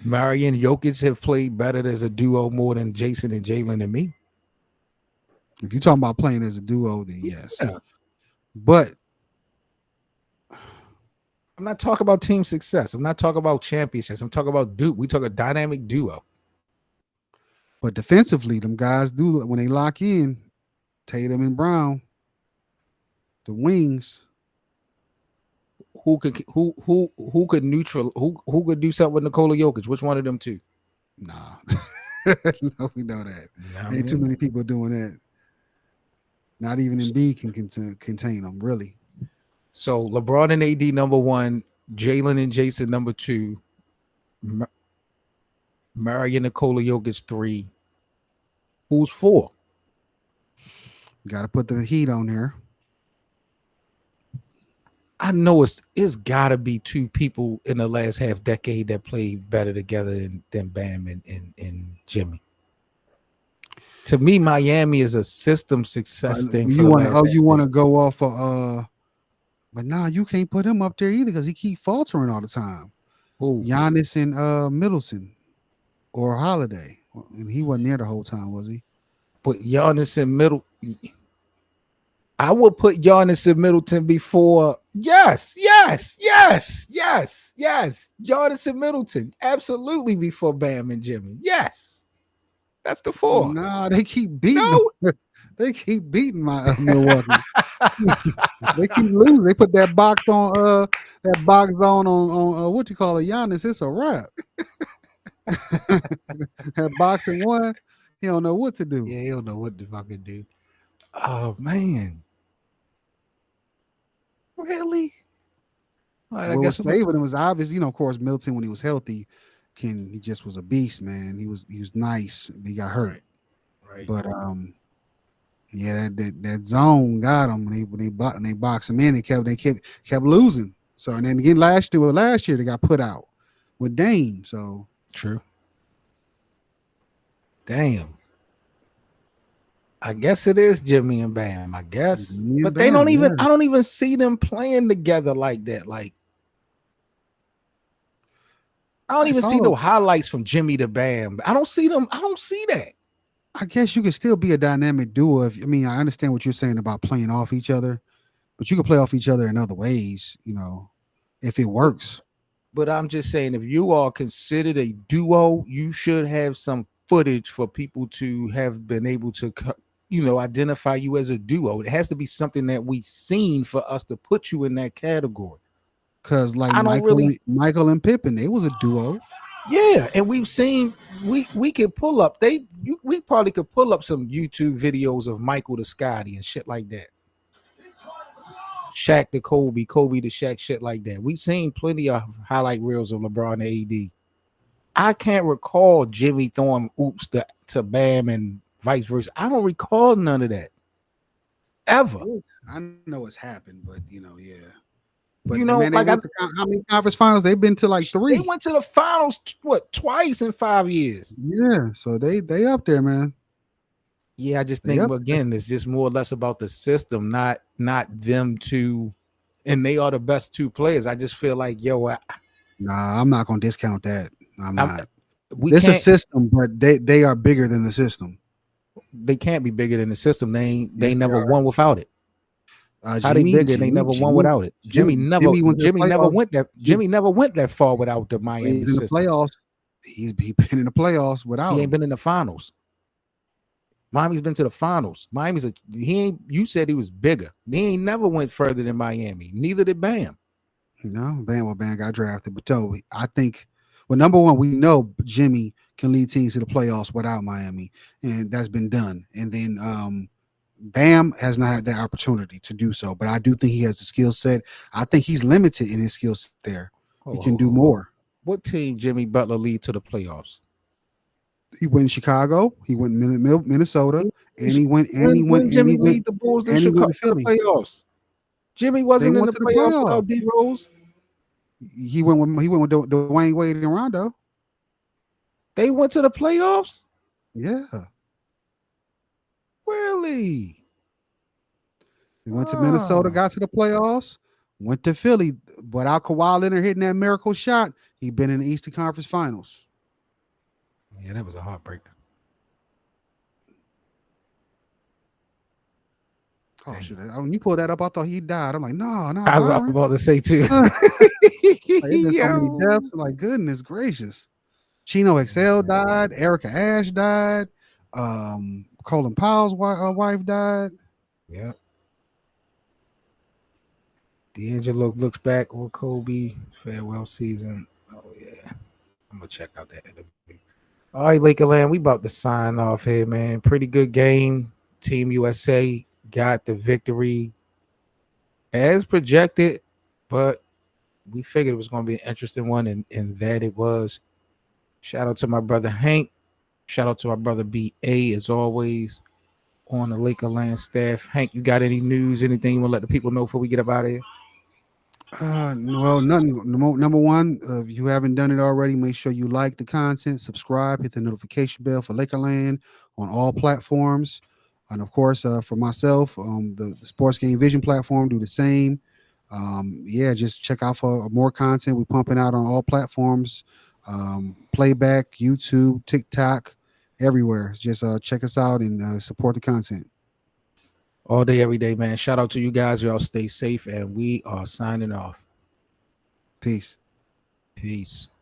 Murray and Jokic have played better as a duo more than Jason and Jalen and me. If you're talking about playing as a duo, then yes. Yeah. But I'm not talking about team success. I'm not talking about championships. I'm talking about we talk a dynamic duo. But defensively, them guys do when they lock in, Tatum and Brown, the wings. Who could neutral? Who could do something with Nikola Jokic? Which one of them two? Nah, no, we know that. Ain't too many people doing that. Not even Embiid can contain them, really. So LeBron and AD number 1, Jalen and Jason number 2, Murray and Nikola Jokic 3. Who's 4? Got to put the Heat on there. I know it's got to be 2 people in the last half decade that played better together than Bam and Jimmy. To me, Miami is a system success thing. You want to go off of but nah, you can't put him up there either because he keep faltering all the time. Who? Giannis and Middleton or Holiday. And he wasn't there the whole time, was he? But Giannis and I would put Giannis and Middleton before. Yes. Giannis and Middleton, absolutely before Bam and Jimmy. Yes, that's the 4. Nah, they keep beating. No. They keep beating my Milwaukee. They keep losing. They put that box on on what you call it, Giannis. It's a wrap. That boxing one, he don't know what to do. Yeah, he don't know what to fucking do. Oh man, really? Right, what was saving him was obvious. You know, of course, Middleton when he was healthy, he just was a beast, man. He was nice. He got hurt, right? But yeah, that zone got him when they boxed him in. They kept losing. So and then again last year they got put out with Dame. So true. Damn. I guess it is Jimmy and Bam. I guess, but they don't even. Yeah. I don't even see them playing together like that. Like I don't even see no highlights from Jimmy to Bam. I don't see them. I don't see that. I guess you could still be a dynamic duo. I mean, I understand what you're saying about playing off each other, but you can play off each other in other ways. If it But, works. but I'm just saying, if you are considered a duo, you should have some footage for people to have been able to, identify you as a duo. It has to be something that we've seen for us to put you in that category. Cause like I don't really. Michael and Pippen, they was a duo. Yeah, and we've seen we could pull up we probably could pull up some YouTube videos of Michael to Scotty and shit like that. Shaq to Kobe, Kobe to Shaq, shit like that. We've seen plenty of highlight reels of LeBron to AD. I can't recall Jimmy throwing oops to Bam and vice versa. I don't recall none of that ever. I know it's happened, but yeah. But man, they like went to how many conference finals? They've been to like 3. They went to the finals twice in 5 years. Yeah, so they up there, man. Yeah, I just think again, it's just more or less about the system, not them two, and they are the best 2 players. I just feel like, nah, I'm not gonna discount that. I'm not. It's a system, but they are bigger than the system. They can't be bigger than the system. They never won without it. How they bigger? They never won without it. Jimmy never went that far without the Miami system. The playoffs. He's been in the playoffs without. He ain't been in the finals. Miami's been to the finals. You said he was bigger. He ain't never went further than Miami. Neither did Bam. No, Bam got drafted. But I think, number one, we know Jimmy can lead teams to the playoffs without Miami, and that's been done. And then Bam has not had that opportunity to do so, but I do think he has the skill set. I think he's limited in his skill set there. He can do more. What team Jimmy Butler lead to the playoffs? He went in Chicago. He went in Minnesota, and he went. Jimmy lead the Bulls in Chicago to the playoffs. Jimmy wasn't in the playoffs without D Rose. He went with Dwayne Wade and Rondo. They went to the playoffs. Yeah. Really? He went to Minnesota, got to the playoffs, went to Philly. Without Kawhi Leonard hitting that miracle shot, he'd been in the Eastern Conference Finals. Yeah, that was a heartbreaker. Oh, shit. When you pulled that up, I thought he died. I'm like, no. I was about to say, too. There's so many deaths. Like, goodness gracious. Chino XL died. Erica Ash died. Colin Powell's wife died. Yeah. D'Angelo looks back on Kobe farewell season. Oh yeah, I'm gonna check out that interview. All right, Lakerland, we about to sign off here, man. Pretty good game. Team USA got the victory as projected, but we figured it was going to be an interesting one, and that it was. Shout out to my brother Hank. Shout out to our brother B.A. as always on the Lakerland staff. Hank, you got any news, anything you want to let the people know before we get up out of here? Well, nothing. Number one, if you haven't done it already, make sure you like the content, subscribe, hit the notification bell for Lakerland on all platforms. And of course, for myself, the Sports Game Vision platform, do the same. Just check out for more content. We're pumping out on all platforms, playback, YouTube, TikTok, everywhere. Just check us out and support the content. All day, every day, man. Shout out to you guys. Y'all stay safe, and we are signing off. Peace. Peace.